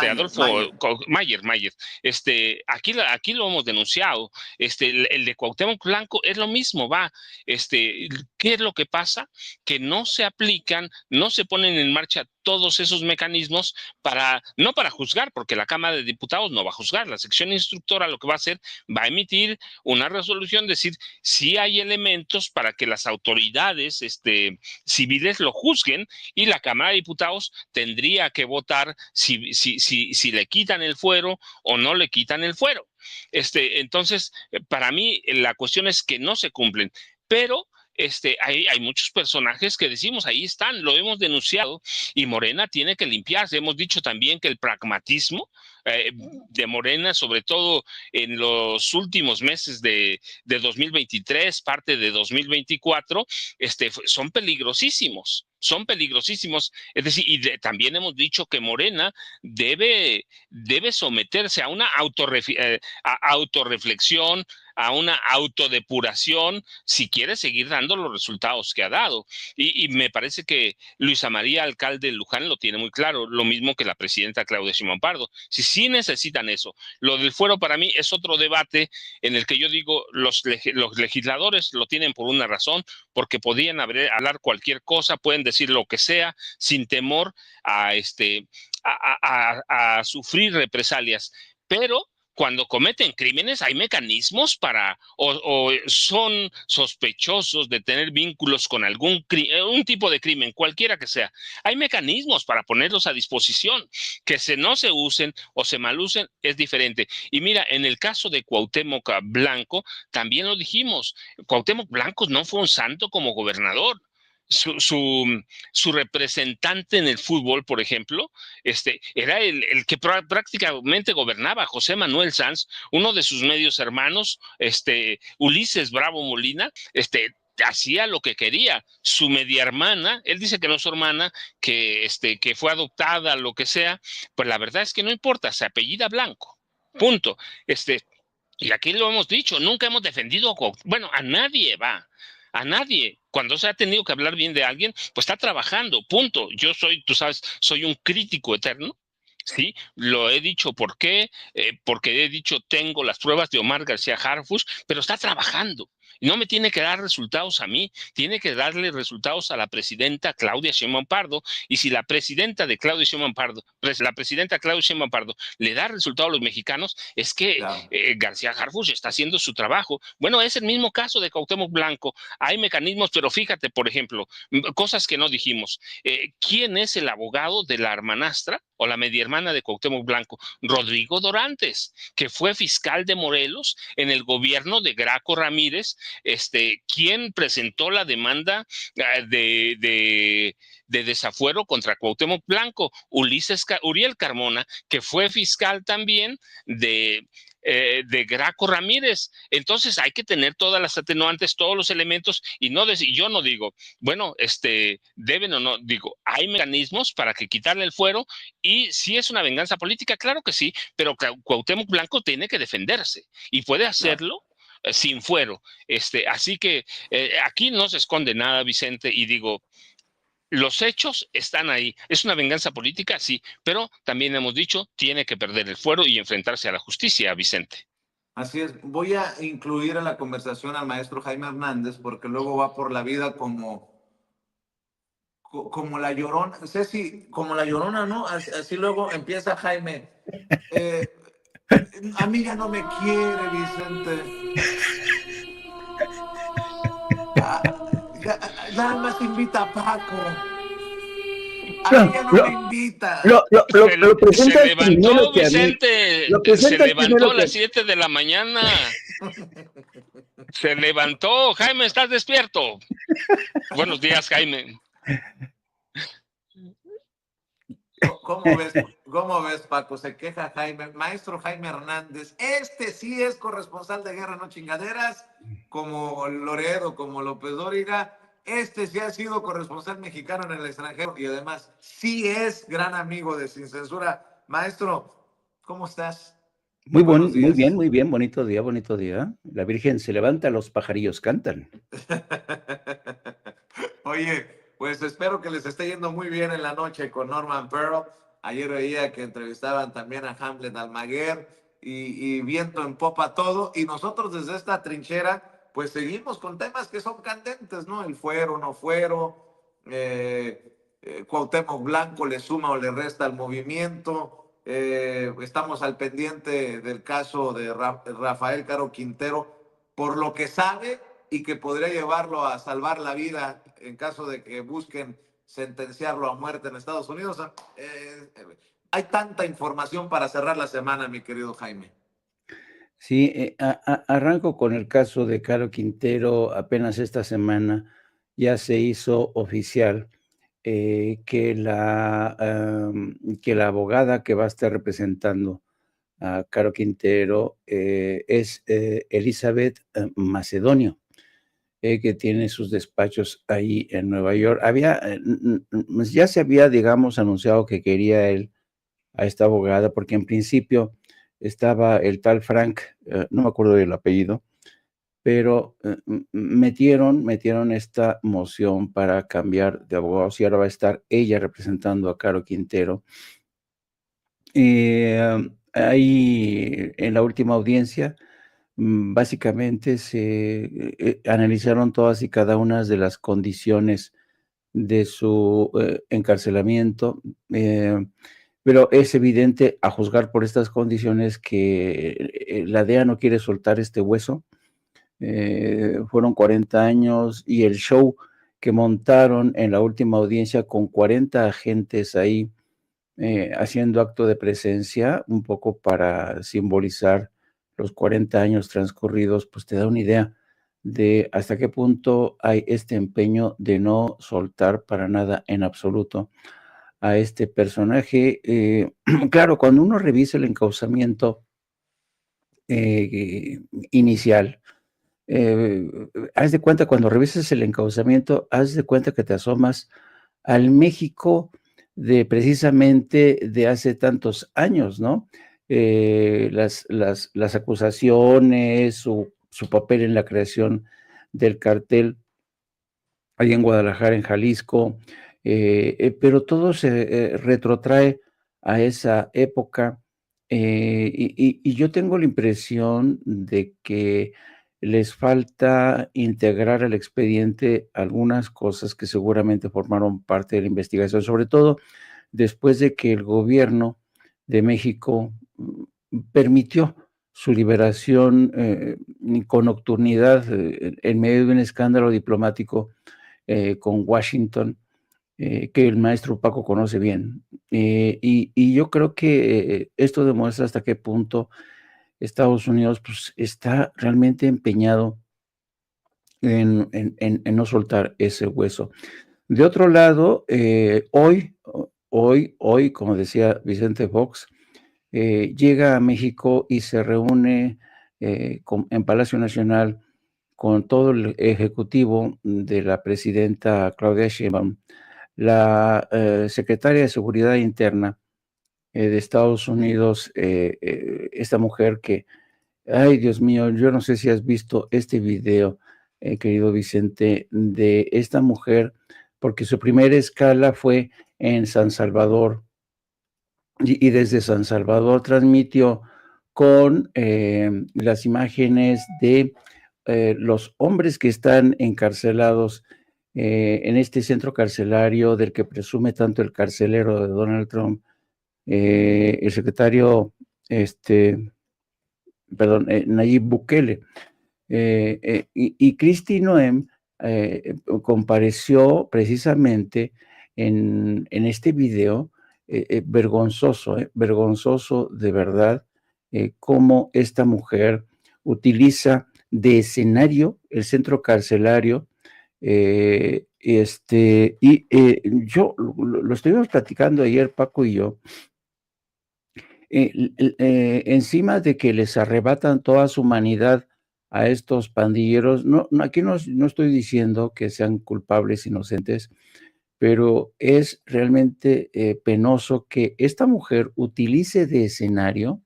Adolfo Mayer. Aquí lo hemos denunciado. El de Cuauhtémoc Blanco es lo mismo, ¿qué es lo que pasa? Que no se aplican, no se ponen en marcha todos esos mecanismos no para juzgar, porque la Cámara de Diputados no va a juzgar. La sección instructora lo que va a hacer, va a emitir una resolución, decir si hay elementos para que las autoridades civiles lo juzguen, y la Cámara de Diputados tendría que votar si le quitan el fuero o no le quitan el fuero. Entonces, para mí, la cuestión es que no se cumplen, pero hay muchos personajes que decimos, ahí están, lo hemos denunciado, y Morena tiene que limpiarse. Hemos dicho también que el pragmatismo de Morena, sobre todo en los últimos meses de 2023, parte de 2024, son peligrosísimos. Son peligrosísimos. Es decir, también hemos dicho que Morena debe someterse a una autorreflexión, a una autodepuración, si quiere seguir dando los resultados que ha dado. Y me parece que Luisa María, alcalde de Luján, lo tiene muy claro, lo mismo que la presidenta Claudia Sheinbaum Pardo. Sí necesitan eso. Lo del fuero para mí es otro debate en el que yo digo, los legisladores lo tienen por una razón, porque podían hablar cualquier cosa, pueden decir lo que sea, sin temor a sufrir represalias, pero cuando cometen crímenes hay mecanismos o son sospechosos de tener vínculos con un tipo de crimen, cualquiera que sea. Hay mecanismos para ponerlos a disposición. Que no se usen o se malusen es diferente. Y mira, en el caso de Cuauhtémoc Blanco, también lo dijimos, Cuauhtémoc Blanco no fue un santo como gobernador. Su representante en el fútbol, por ejemplo, era el que prácticamente gobernaba, José Manuel Sanz, uno de sus medios hermanos, Ulises Bravo Molina, hacía lo que quería. Su media hermana, él dice que no es su hermana, que fue adoptada, lo que sea, pues la verdad es que no importa, se apellida Blanco, punto. Y aquí lo hemos dicho, nunca hemos defendido, bueno, a nadie va. A nadie. Cuando se ha tenido que hablar bien de alguien, pues está trabajando, punto. Yo tú sabes, soy un crítico eterno. Sí, lo he dicho. ¿Por qué? Porque he dicho, tengo las pruebas de Omar García Harfuch, pero está trabajando. Y no me tiene que dar resultados a mí, tiene que darle resultados a la presidenta Claudia Sheinbaum Pardo. Y si la presidenta Claudia Sheinbaum Pardo le da resultados a los mexicanos, es que Claro. García Harfuch está haciendo su trabajo. Bueno, es el mismo caso de Cuauhtémoc Blanco. Hay mecanismos, pero fíjate, por ejemplo, cosas que no dijimos. ¿Quién es el abogado de la hermanastra o la media hermana de Cuauhtémoc Blanco? Rodrigo Dorantes, que fue fiscal de Morelos en el gobierno de Graco Ramírez, quien presentó la demanda de desafuero contra Cuauhtémoc Blanco. Uriel Carmona, que fue fiscal también de Graco Ramírez. Entonces hay que tener todas las atenuantes, todos los elementos, y yo no digo, bueno, deben o no, digo, hay mecanismos para que quitarle el fuero, y si es una venganza política, claro que sí, pero Cuauhtémoc Blanco tiene que defenderse y puede hacerlo sin fuero. Así que aquí no se esconde nada, Vicente, y digo, los hechos están ahí. ¿Es una venganza política? Sí, pero también hemos dicho, tiene que perder el fuero y enfrentarse a la justicia, Vicente. Así es. Voy a incluir en la conversación al maestro Jaime Hernández porque luego va por la vida como la Llorona. Ceci, como la Llorona, ¿no? Así luego empieza Jaime. A mí ya no me quiere, Vicente. Nada más invita a Paco. A mí ya no me invita. Lo presentas Se primero levantó, que a mí. Vicente. Lo Se presentas levantó primero a que las 7 de la mañana. Se levantó. Jaime, ¿estás despierto? Buenos días, Jaime. ¿Cómo ves, Paco? Se queja Jaime. Maestro Jaime Hernández. Sí es corresponsal de Guerra No Chingaderas, como Loredo, como López Dóriga. Sí ha sido corresponsal mexicano en el extranjero y además sí es gran amigo de Sin Censura. Maestro, ¿cómo estás? Muy Buenos días. muy bien, bonito día, bonito día. La Virgen se levanta, los pajarillos cantan. Oye, pues espero que les esté yendo muy bien en la noche con Norman Pearl. Ayer veía que entrevistaban también a Hamlet Almaguer y viento en popa todo. Y nosotros desde esta trinchera, pues seguimos con temas que son candentes, ¿no? El fuero, no fuero, Cuauhtémoc Blanco le suma o le resta al movimiento. Estamos al pendiente del caso de Rafael Caro Quintero, por lo que sabe y que podría llevarlo a salvar la vida en caso de que busquen sentenciarlo a muerte en Estados Unidos. Hay tanta información para cerrar la semana, mi querido Jaime. Sí, arranco con el caso de Caro Quintero. Apenas esta semana ya se hizo oficial que la abogada que va a estar representando a Caro Quintero es Elizabeth Macedonio, que tiene sus despachos ahí en Nueva York. Ya se había, digamos, anunciado que quería él a esta abogada, porque en principio estaba el tal Frank, no me acuerdo del apellido, pero metieron esta moción para cambiar de abogados y ahora va a estar ella representando a Caro Quintero. Ahí en la última audiencia, básicamente se analizaron todas y cada una de las condiciones de su encarcelamiento, pero es evidente a juzgar por estas condiciones que la DEA no quiere soltar este hueso. Fueron 40 años y el show que montaron en la última audiencia con 40 agentes ahí haciendo acto de presencia, un poco para simbolizar los 40 años transcurridos, pues te da una idea de hasta qué punto hay este empeño de no soltar para nada en absoluto a este personaje. Claro, cuando uno revisa el encauzamiento inicial, haz de cuenta, cuando revisas el encauzamiento, haz de cuenta que te asomas al México de precisamente de hace tantos años, ¿no? Las acusaciones, su papel en la creación del cartel ahí en Guadalajara, en Jalisco, pero todo se retrotrae a esa época, y yo tengo la impresión de que les falta integrar al expediente algunas cosas que seguramente formaron parte de la investigación, sobre todo después de que el gobierno de México permitió su liberación con nocturnidad en medio de un escándalo diplomático con Washington, que el maestro Paco conoce bien. Y yo creo que esto demuestra hasta qué punto Estados Unidos pues, está realmente empeñado en no soltar ese hueso. De otro lado, hoy, como decía Vicente Fox, llega a México y se reúne en Palacio Nacional con todo el ejecutivo de la presidenta Claudia Sheinbaum, la secretaria de Seguridad Interna de Estados Unidos, esta mujer que, ay Dios mío, yo no sé si has visto este video, querido Vicente, de esta mujer, porque su primera escala fue en San Salvador y desde San Salvador transmitió con las imágenes de los hombres que están encarcelados en este centro carcelario del que presume tanto el carcelero de Donald Trump, el secretario, Nayib Bukele. Y Kristi Noem compareció precisamente en este video vergonzoso de verdad, cómo esta mujer utiliza de escenario el centro carcelario. Yo lo estuvimos platicando ayer, Paco y yo, encima de que les arrebatan toda su humanidad a estos pandilleros. Aquí no estoy diciendo que sean culpables, inocentes, pero es realmente penoso que esta mujer utilice de escenario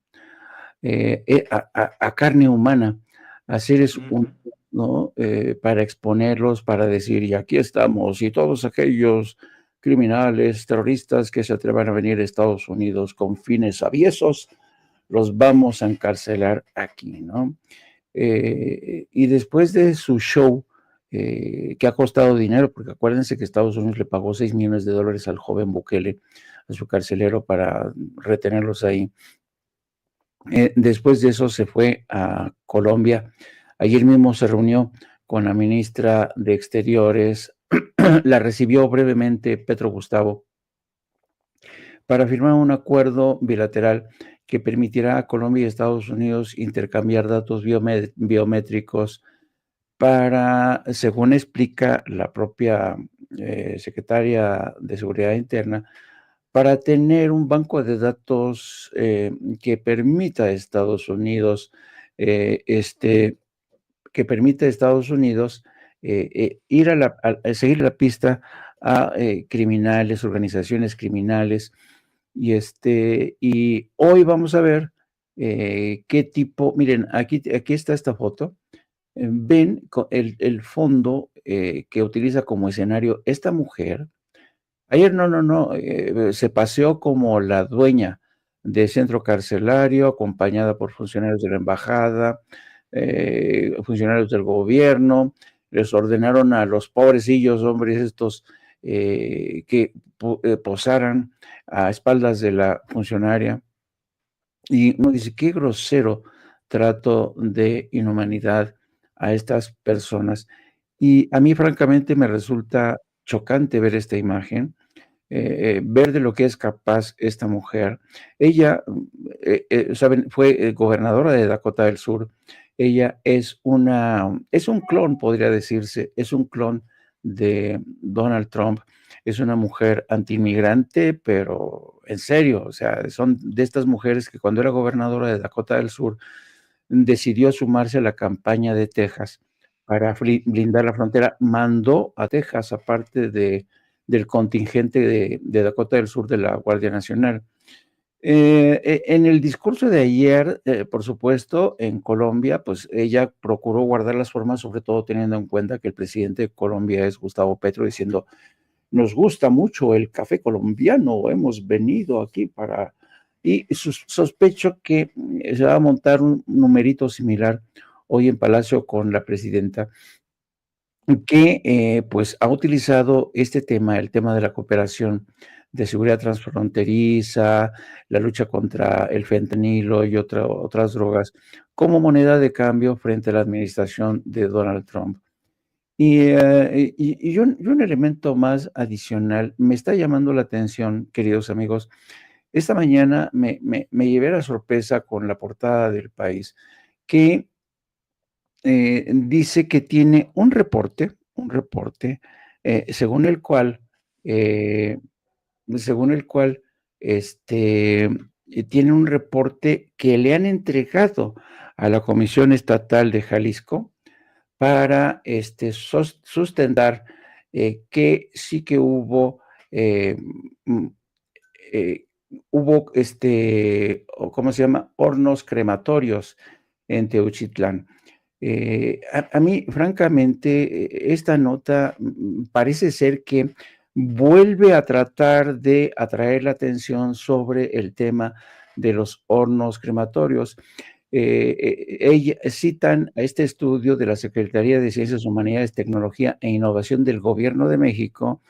a carne humana, a seres humanos, ¿no? Para exponerlos, para decir, y aquí estamos, y todos aquellos criminales, terroristas que se atrevan a venir a Estados Unidos con fines aviesos, los vamos a encarcelar aquí, ¿no? Y después de su show, que ha costado dinero, porque acuérdense que Estados Unidos le pagó $6 millones al joven Bukele, a su carcelero, para retenerlos ahí. Después de eso se fue a Colombia. Ayer mismo se reunió con la ministra de Exteriores, la recibió brevemente Petro Gustavo para firmar un acuerdo bilateral que permitirá a Colombia y Estados Unidos intercambiar datos biométricos para, según explica la propia secretaria de Seguridad Interna, para tener un banco de datos que permita a Estados Unidos, que permite a Estados Unidos ir a seguir la pista a criminales, organizaciones criminales, y hoy vamos a ver qué tipo, miren, aquí está esta foto. Ven el fondo que utiliza como escenario esta mujer. Ayer se paseó como la dueña del centro carcelario, acompañada por funcionarios de la embajada, funcionarios del gobierno. Les ordenaron a los pobrecillos hombres estos que posaran a espaldas de la funcionaria. Y uno dice, qué grosero trato de inhumanidad a estas personas. Y a mí, francamente, me resulta chocante ver esta imagen, ver de lo que es capaz esta mujer. Ella, saben, fue gobernadora de Dakota del Sur. Ella es un clon, podría decirse, es un clon de Donald Trump. Es una mujer antiinmigrante, pero en serio, o sea, son de estas mujeres que cuando era gobernadora de Dakota del Sur decidió sumarse a la campaña de Texas para blindar la frontera, mandó a Texas, aparte del contingente de Dakota del Sur de la Guardia Nacional. En el discurso de ayer, por supuesto, en Colombia, pues ella procuró guardar las formas, sobre todo teniendo en cuenta que el presidente de Colombia es Gustavo Petro, diciendo, nos gusta mucho el café colombiano, hemos venido aquí para... Y sospecho que se va a montar un numerito similar hoy en Palacio con la presidenta, que pues ha utilizado este tema, el tema de la cooperación de seguridad transfronteriza, la lucha contra el fentanilo y otras drogas, como moneda de cambio frente a la administración de Donald Trump. Y un elemento más adicional me está llamando la atención, queridos amigos. Esta mañana me llevé la sorpresa con la portada del País, que dice que tiene un reporte, según el cual, tiene un reporte que le han entregado a la Comisión Estatal de Jalisco para sustentar que sí que hubo, ¿cómo se llama? Hornos crematorios en Teuchitlán. A mí, francamente, esta nota parece ser que vuelve a tratar de atraer la atención sobre el tema de los hornos crematorios. Citan a este estudio de la Secretaría de Ciencias, Humanidades, Tecnología e Innovación del Gobierno de México,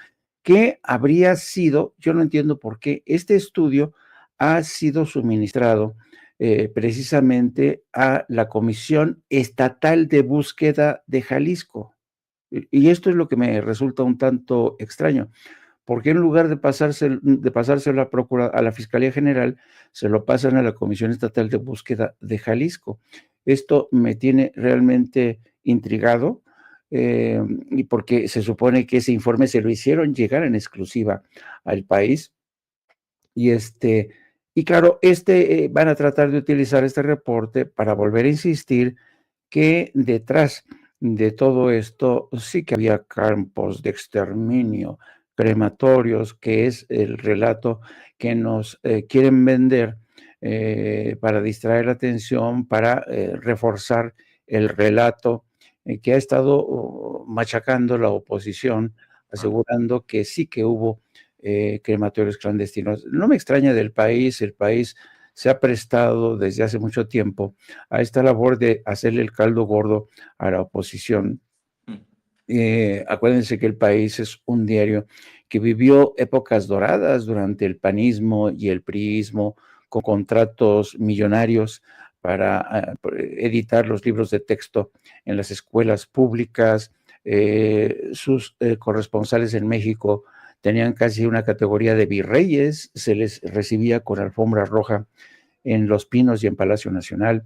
que habría sido, yo no entiendo por qué, este estudio ha sido suministrado precisamente a la Comisión Estatal de Búsqueda de Jalisco. Y esto es lo que me resulta un tanto extraño, porque en lugar de pasárselo a la Fiscalía General, se lo pasan a la Comisión Estatal de Búsqueda de Jalisco. Esto me tiene realmente intrigado, y porque se supone que ese informe se lo hicieron llegar en exclusiva al País. Y claro, van a tratar de utilizar este reporte para volver a insistir que detrás de todo esto sí que había campos de exterminio, crematorios, que es el relato que nos quieren vender para distraer la atención, para reforzar el relato que ha estado machacando la oposición, asegurando que sí que hubo crematorios clandestinos. No me extraña del país, el país se ha prestado desde hace mucho tiempo a esta labor de hacerle el caldo gordo a la oposición. Acuérdense que El País es un diario que vivió épocas doradas durante el panismo y el priismo, con contratos millonarios para editar los libros de texto en las escuelas públicas. Sus corresponsales en México tenían casi una categoría de virreyes, se les recibía con alfombra roja en Los Pinos y en Palacio Nacional.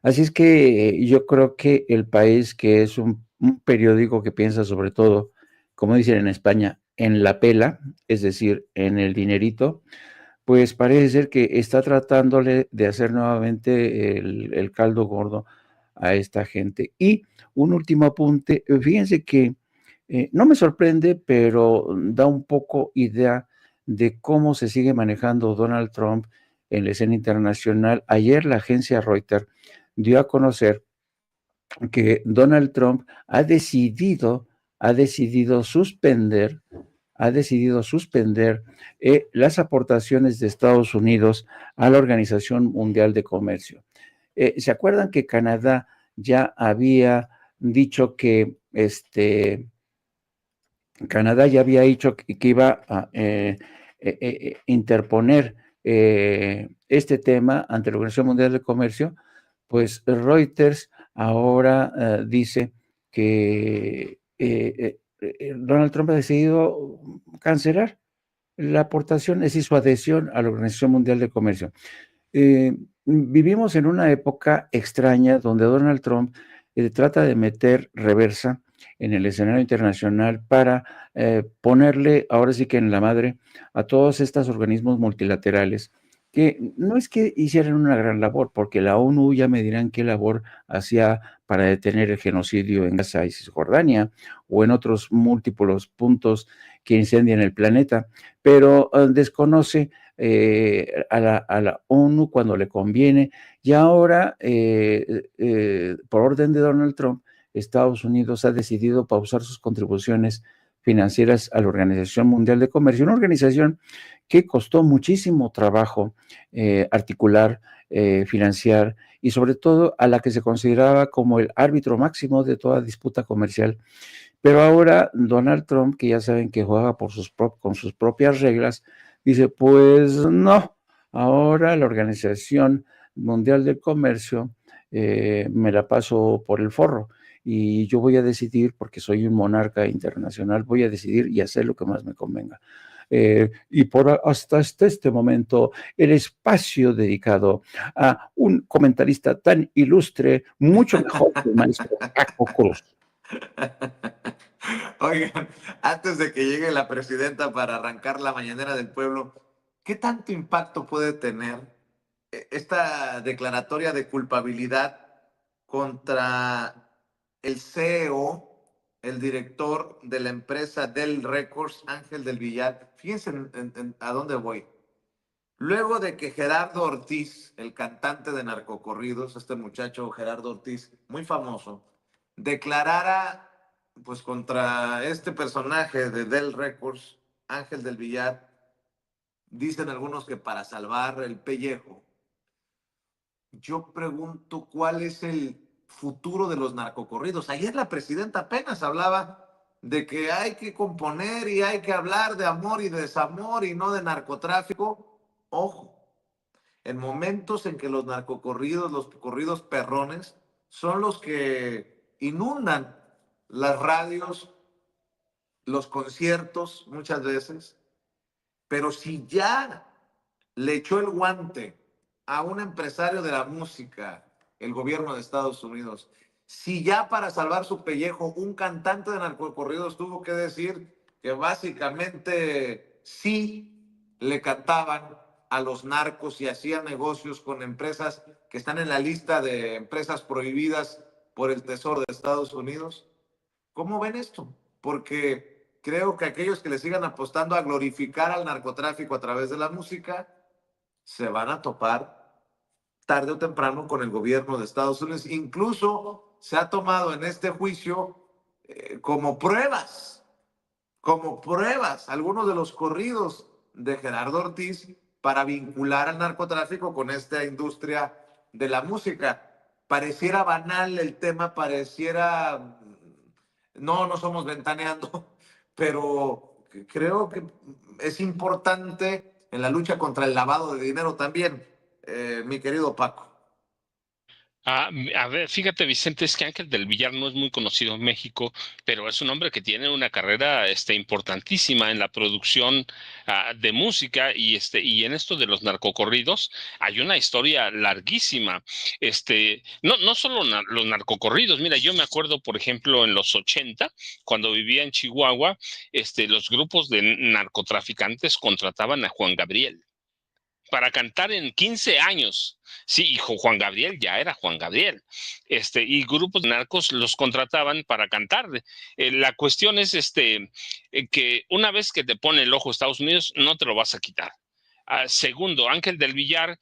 Así es que yo creo que El País, que es un periódico que piensa sobre todo, como dicen en España, en la pela, es decir, en el dinerito, pues parece ser que está tratándole de hacer nuevamente el caldo gordo a esta gente. Y un último apunte, fíjense que no me sorprende, pero da un poco idea de cómo se sigue manejando Donald Trump en la escena internacional. Ayer la agencia Reuters dio a conocer que Donald Trump ha decidido suspender, las aportaciones de Estados Unidos a la Organización Mundial de Comercio. ¿Se acuerdan que Canadá ya había dicho que Canadá ya había dicho que iba a interponer este tema ante la Organización Mundial de Comercio? Pues Reuters ahora dice que Donald Trump ha decidido cancelar la aportación, es decir, su adhesión a la Organización Mundial de Comercio. Vivimos en una época extraña donde Donald Trump trata de meter reversa en el escenario internacional para ponerle ahora sí que en la madre a todos estos organismos multilaterales que no es que hicieran una gran labor, porque la ONU ya me dirán qué labor hacía para detener el genocidio en Gaza y Cisjordania o en otros múltiples puntos que incendian el planeta, pero desconoce a la ONU cuando le conviene, y ahora, por orden de Donald Trump, Estados Unidos ha decidido pausar sus contribuciones financieras a la Organización Mundial de Comercio, una organización que costó muchísimo trabajo articular, financiar, y sobre todo a la que se consideraba como el árbitro máximo de toda disputa comercial. Pero ahora Donald Trump, que ya saben que juega con sus propias reglas, dice, pues no, ahora la Organización Mundial del Comercio me la paso por el forro y yo voy a decidir, porque soy un monarca internacional, voy a decidir y hacer lo que más me convenga. Y hasta este momento, el espacio dedicado a un comentarista tan ilustre, mucho mejor que el maestro Paco Cruz. Oigan, antes de que llegue la presidenta para arrancar la mañanera del pueblo, ¿qué tanto impacto puede tener esta declaratoria de culpabilidad contra el CEO, el director de la empresa Dell Records, Ángel del Villar? Fíjense a dónde voy. Luego de que Gerardo Ortiz, el cantante de narcocorridos, este muchacho Gerardo Ortiz, muy famoso, declarara pues contra este personaje de Dell Records, Ángel del Villar, dicen algunos que para salvar el pellejo. Yo pregunto cuál es el futuro de los narcocorridos. Ayer la presidenta apenas hablaba de que hay que componer y hay que hablar de amor y desamor y no de narcotráfico. Ojo, en momentos en que los narcocorridos, los corridos perrones, son los que inundan las radios, los conciertos muchas veces, pero si ya le echó el guante a un empresario de la música, el gobierno de Estados Unidos, si ya para salvar su pellejo un cantante de narcocorridos tuvo que decir que básicamente sí le cantaban a los narcos y hacían negocios con empresas que están en la lista de empresas prohibidas por el Tesoro de Estados Unidos. ¿Cómo ven esto? Porque creo que aquellos que le sigan apostando a glorificar al narcotráfico a través de la música se van a topar tarde o temprano con el gobierno de Estados Unidos. Incluso se ha tomado en este juicio como pruebas algunos de los corridos de Gerardo Ortiz para vincular al narcotráfico con esta industria de la música. Pareciera banal el tema, pareciera... No somos ventaneando, pero creo que es importante en la lucha contra el lavado de dinero también, mi querido Paco. A ver, fíjate, Vicente, es que Ángel del Villar no es muy conocido en México, pero es un hombre que tiene una carrera importantísima en la producción de música y en esto de los narcocorridos hay una historia larguísima. No solo los narcocorridos, mira, yo me acuerdo, por ejemplo, en los 80, cuando vivía en Chihuahua, los grupos de narcotraficantes contrataban a Juan Gabriel para cantar en 15 años. Sí, hijo, Juan Gabriel ya era Juan Gabriel. Y grupos de narcos los contrataban para cantar. La cuestión es que una vez que te pone el ojo Estados Unidos, no te lo vas a quitar. Segundo, Ángel del Villar,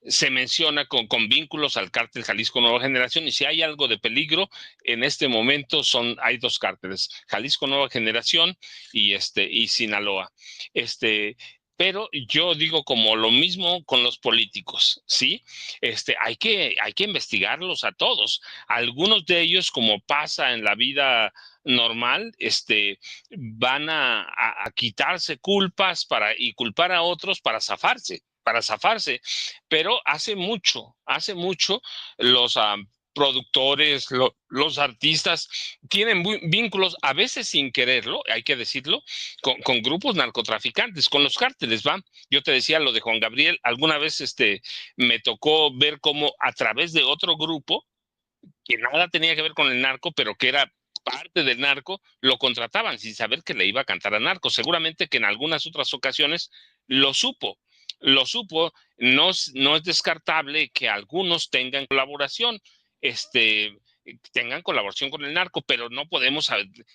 se menciona con vínculos al cártel Jalisco Nueva Generación, y si hay algo de peligro en este momento hay dos cárteles, Jalisco Nueva Generación y Sinaloa. Pero yo digo como lo mismo con los políticos, ¿sí? Hay que investigarlos a todos. Algunos de ellos, como pasa en la vida normal, van a quitarse culpas y culpar a otros para zafarse, pero hace mucho los productores, los artistas tienen vínculos, a veces sin quererlo, hay que decirlo, con grupos narcotraficantes, con los cárteles, ¿va? Yo te decía lo de Juan Gabriel, alguna vez me tocó ver cómo a través de otro grupo, que nada tenía que ver con el narco, pero que era parte del narco, lo contrataban sin saber que le iba a cantar a narco. Seguramente que en algunas otras ocasiones lo supo, no es descartable que algunos tengan colaboración, con el narco, pero no podemos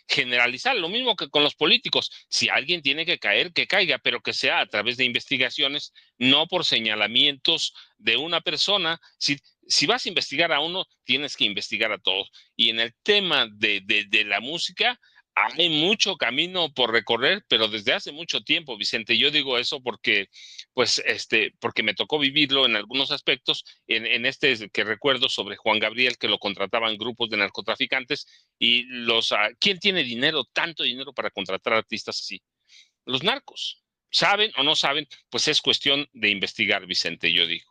generalizar, lo mismo que con los políticos. Si alguien tiene que caer, que caiga, pero que sea a través de investigaciones, no por señalamientos de una persona. Si vas a investigar a uno, tienes que investigar a todos. Y en el tema de la música, hay mucho camino por recorrer, pero desde hace mucho tiempo, Vicente. Yo digo eso porque, pues, porque me tocó vivirlo en algunos aspectos, en que recuerdo sobre Juan Gabriel, que lo contrataban grupos de narcotraficantes, y ¿quién tiene dinero, tanto dinero para contratar artistas así? Los narcos. ¿Saben o no saben? Pues es cuestión de investigar, Vicente, yo digo.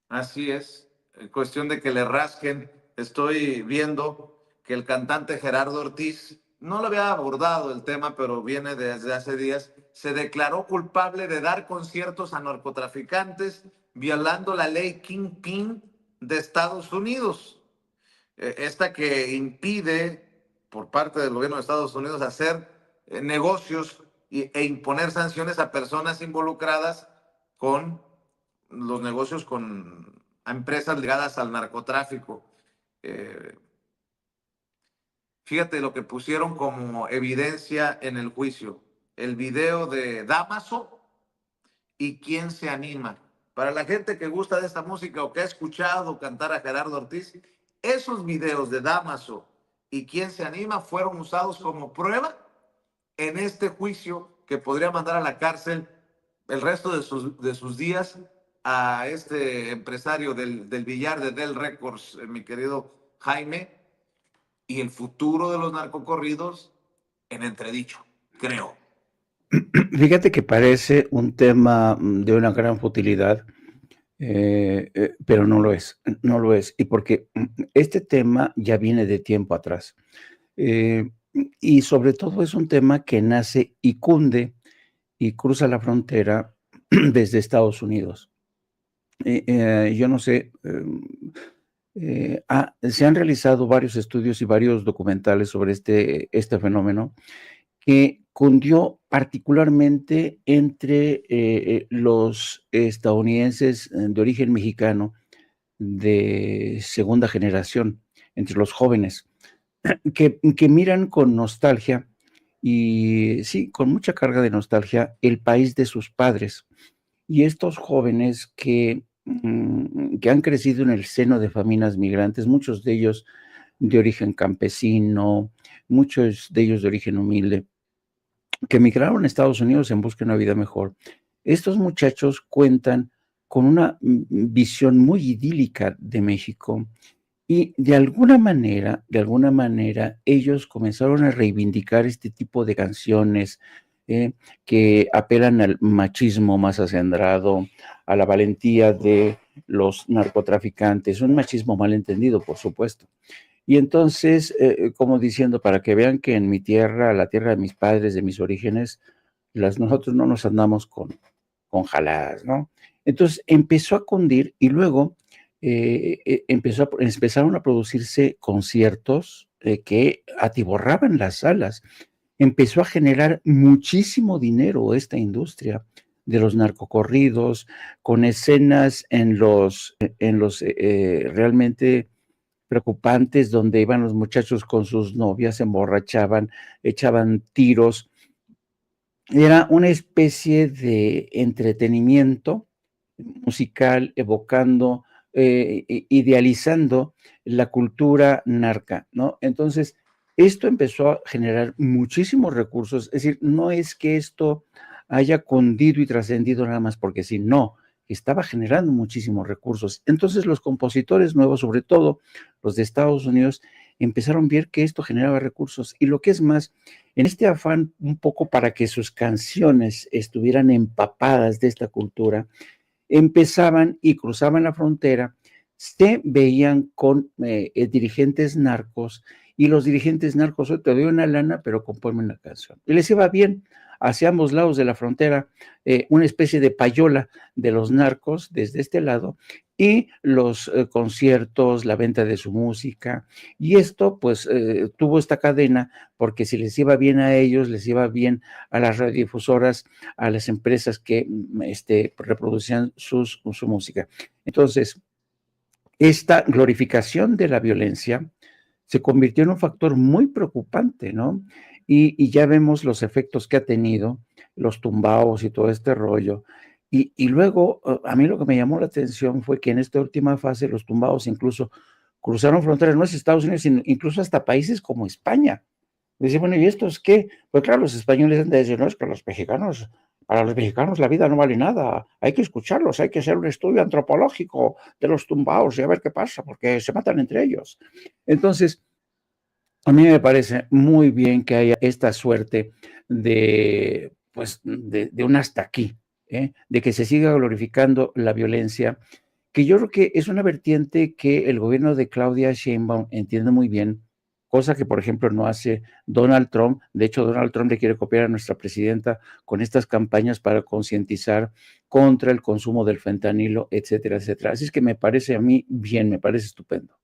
Así es, cuestión de que le rasquen. Estoy viendo que el cantante Gerardo Ortiz, no lo había abordado el tema, pero viene desde hace días, se declaró culpable de dar conciertos a narcotraficantes violando la ley Kingpin de Estados Unidos. Esta que impide por parte del gobierno de Estados Unidos hacer negocios e imponer sanciones a personas involucradas con los negocios a empresas ligadas al narcotráfico. Fíjate lo que pusieron como evidencia en el juicio. El video de Damaso y ¿Quién se anima? Para la gente que gusta de esta música o que ha escuchado cantar a Gerardo Ortiz, esos videos de Damaso y ¿Quién se anima? Fueron usados como prueba en este juicio que podría mandar a la cárcel el resto de sus días a este empresario del Villar de Del Records, mi querido Jaime, y el futuro de los narcocorridos en entredicho, creo. Fíjate que parece un tema de una gran futilidad, pero no lo es, no lo es. Y porque este tema ya viene de tiempo atrás. Y sobre todo es un tema que nace y cunde y cruza la frontera desde Estados Unidos. Yo no sé, se han realizado varios estudios y varios documentales sobre este fenómeno que cundió particularmente entre los estadounidenses de origen mexicano de segunda generación, entre los jóvenes, que miran con nostalgia y sí, con mucha carga de nostalgia, el país de sus padres. Y estos jóvenes que han crecido en el seno de familias migrantes, muchos de ellos de origen campesino, muchos de ellos de origen humilde, que emigraron a Estados Unidos en busca de una vida mejor. Estos muchachos cuentan con una visión muy idílica de México y de alguna manera, ellos comenzaron a reivindicar este tipo de canciones que apelan al machismo más acendrado, a la valentía de los narcotraficantes, un machismo malentendido, por supuesto. Y entonces, como diciendo, para que vean que en mi tierra, la tierra de mis padres, de mis orígenes, nosotros no nos andamos con jaladas, ¿no? Entonces empezó a cundir y luego empezaron a producirse conciertos que atiborraban las salas. Empezó a generar muchísimo dinero esta industria de los narcocorridos, con escenas en los realmente preocupantes, donde iban los muchachos con sus novias, se emborrachaban, echaban tiros. Era una especie de entretenimiento musical evocando, idealizando la cultura narca, ¿no? Entonces, esto empezó a generar muchísimos recursos, es decir, no es que esto haya cundido y trascendido nada más porque sí, no, estaba generando muchísimos recursos. Entonces, los compositores nuevos, sobre todo los de Estados Unidos, empezaron a ver que esto generaba recursos y lo que es más, en este afán un poco para que sus canciones estuvieran empapadas de esta cultura, empezaban y cruzaban la frontera, se veían con dirigentes narcos y los dirigentes narcos, hoy te doy una lana, pero compónme una canción. Y les iba bien hacia ambos lados de la frontera, una especie de payola de los narcos desde este lado y los conciertos, la venta de su música. Y esto pues tuvo esta cadena porque si les iba bien a ellos, les iba bien a las radiodifusoras, a las empresas que reproducían su música. Entonces, esta glorificación de la violencia se convirtió en un factor muy preocupante, ¿no? Y ya vemos los efectos que ha tenido, los tumbaos y todo este rollo. Y luego, a mí lo que me llamó la atención fue que en esta última fase los tumbaos incluso cruzaron fronteras, no es Estados Unidos, sino incluso hasta países como España. Dice, bueno, ¿y esto es qué? Pues claro, los españoles han de decir, no, es que los mexicanos, para los mexicanos la vida no vale nada, hay que escucharlos, hay que hacer un estudio antropológico de los tumbaos y a ver qué pasa, porque se matan entre ellos. Entonces, a mí me parece muy bien que haya esta suerte de, pues, de un hasta aquí, de que se siga glorificando la violencia, que yo creo que es una vertiente que el gobierno de Claudia Sheinbaum entiende muy bien, cosa que, por ejemplo, no hace Donald Trump. De hecho, Donald Trump le quiere copiar a nuestra presidenta con estas campañas para concientizar contra el consumo del fentanilo, etcétera, etcétera. Así es que me parece a mí bien, me parece estupendo.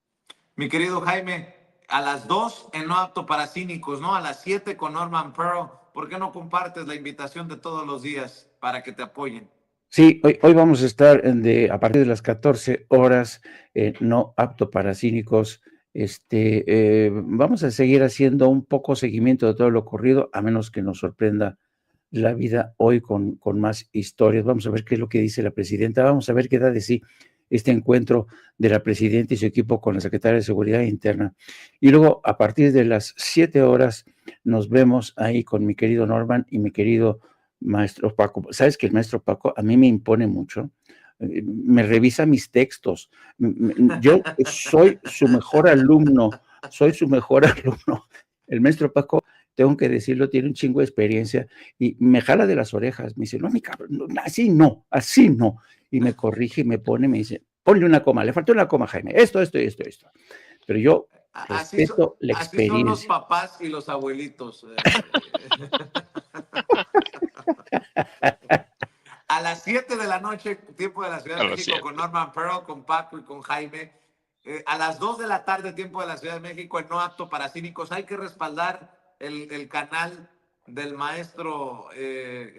Mi querido Jaime, a las 2 en No Apto para Cínicos, ¿no? A las 7 con Norman Pearl. ¿Por qué no compartes la invitación de todos los días para que te apoyen? Sí, hoy vamos a estar a partir de las 14 horas, No Apto para Cínicos. Vamos a seguir haciendo un poco seguimiento de todo lo ocurrido, a menos que nos sorprenda la vida hoy con más historias. Vamos a ver qué es lo que dice la presidenta, vamos a ver qué da de sí este encuentro de la presidenta y su equipo con la secretaria de Seguridad Interna. Y luego, a partir de las 7 horas, nos vemos ahí con mi querido Norman y mi querido maestro Paco. ¿Sabes que el maestro Paco a mí me impone mucho? Me revisa mis textos. Yo soy su mejor alumno, El maestro Paco, tengo que decirlo, tiene un chingo de experiencia y me jala de las orejas. Me dice, no, mi cabrón, no, así no, así no. Y me corrige y me dice, ponle una coma, le faltó una coma, Jaime, esto. Pero yo respeto la experiencia. Así son los papás y los abuelitos. A las 7 de la noche, tiempo de la Ciudad de México, con Norman Pearl, con Paco y con Jaime. A las 2 de la tarde, tiempo de la Ciudad de México, en No Apto para Cínicos. Hay que respaldar el canal del maestro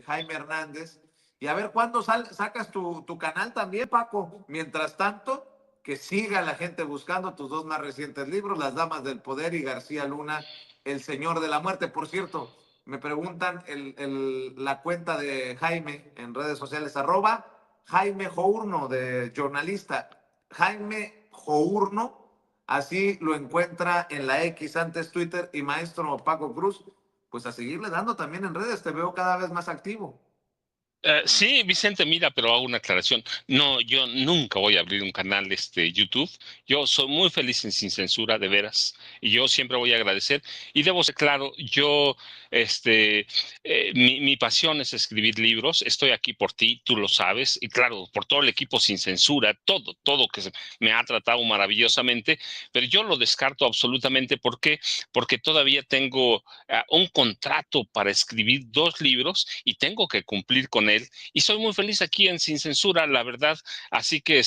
Jaime Hernández. Y a ver cuándo sacas tu canal también, Paco. Mientras tanto, que siga la gente buscando tus dos más recientes libros, Las Damas del Poder y García Luna, El Señor de la Muerte. Por cierto, me preguntan la cuenta de Jaime en redes sociales, @Jaime Journo, de jornalista. Jaime Journo, así lo encuentra en la X, antes Twitter. Y maestro Paco Cruz, pues a seguirle dando también en redes, te veo cada vez más activo. Sí, Vicente, mira, pero hago una aclaración. No, yo nunca voy a abrir un canal YouTube. Yo soy muy feliz en Sin Censura, de veras, y yo siempre voy a agradecer. Y debo ser claro, yo, mi pasión es escribir libros. Estoy aquí por ti, tú lo sabes, y claro, por todo el equipo Sin Censura, todo que me ha tratado maravillosamente, pero yo lo descarto absolutamente. ¿Por qué? Porque todavía tengo un contrato para escribir 2 libros y tengo que cumplir con él, y soy muy feliz aquí en Sin Censura, la verdad. Así que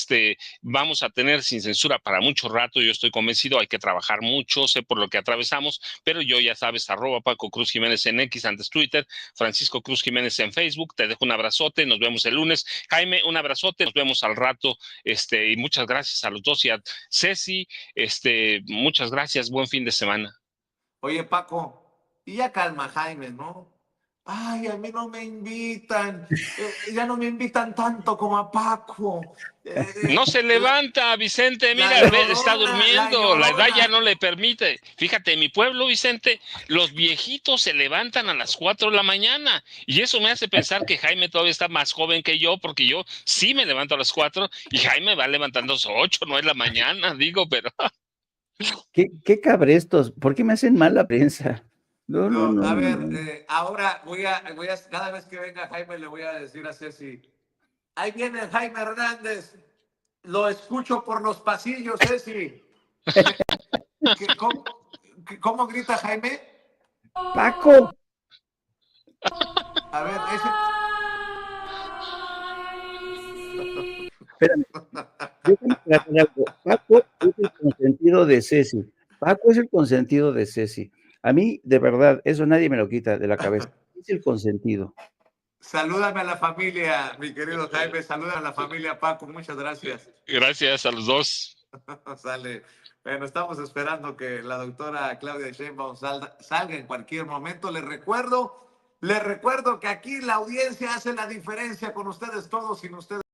vamos a tener Sin Censura para mucho rato, yo estoy convencido. Hay que trabajar mucho, sé por lo que atravesamos, pero yo, ya sabes, @Paco Cruz Jiménez en X, antes Twitter, Francisco Cruz Jiménez en Facebook. Te dejo un abrazote, nos vemos el lunes. Jaime, un abrazote, nos vemos al rato, y muchas gracias a los dos, y a Ceci, muchas gracias, buen fin de semana. Oye, Paco, y ya calma, Jaime, ¿no? Ay, a mí no me invitan, ya no me invitan tanto como a Paco. No se levanta, Vicente, La mira, está Llorona, durmiendo, la edad ya Llorona. no le permite. Fíjate, en mi pueblo, Vicente, los viejitos se levantan a las 4 de la mañana, y eso me hace pensar que Jaime todavía está más joven que yo, porque yo sí me levanto a las 4 y Jaime va levantándose a 8, no es la mañana, digo, pero ¿Qué cabrestos? ¿Por qué me hacen mala prensa? No, no, No, no, a no, ver, no. ahora cada vez que venga Jaime le voy a decir a Ceci, ahí viene Jaime Hernández, lo escucho por los pasillos, Ceci. ¿Cómo grita Jaime? Paco, A ver, ese... espérame, déjame aclarar algo. Paco es el consentido de Ceci. Paco es el consentido de Ceci. A mí, de verdad, eso nadie me lo quita de la cabeza. Es el consentido. Salúdame a la familia, mi querido Jaime, salúdame a la familia, Paco, muchas gracias. gracias a los dos. Sale. Bueno, estamos esperando que la doctora Claudia Sheinbaum salga en cualquier momento. Les recuerdo que aquí la audiencia hace la diferencia con ustedes todos, sin ustedes.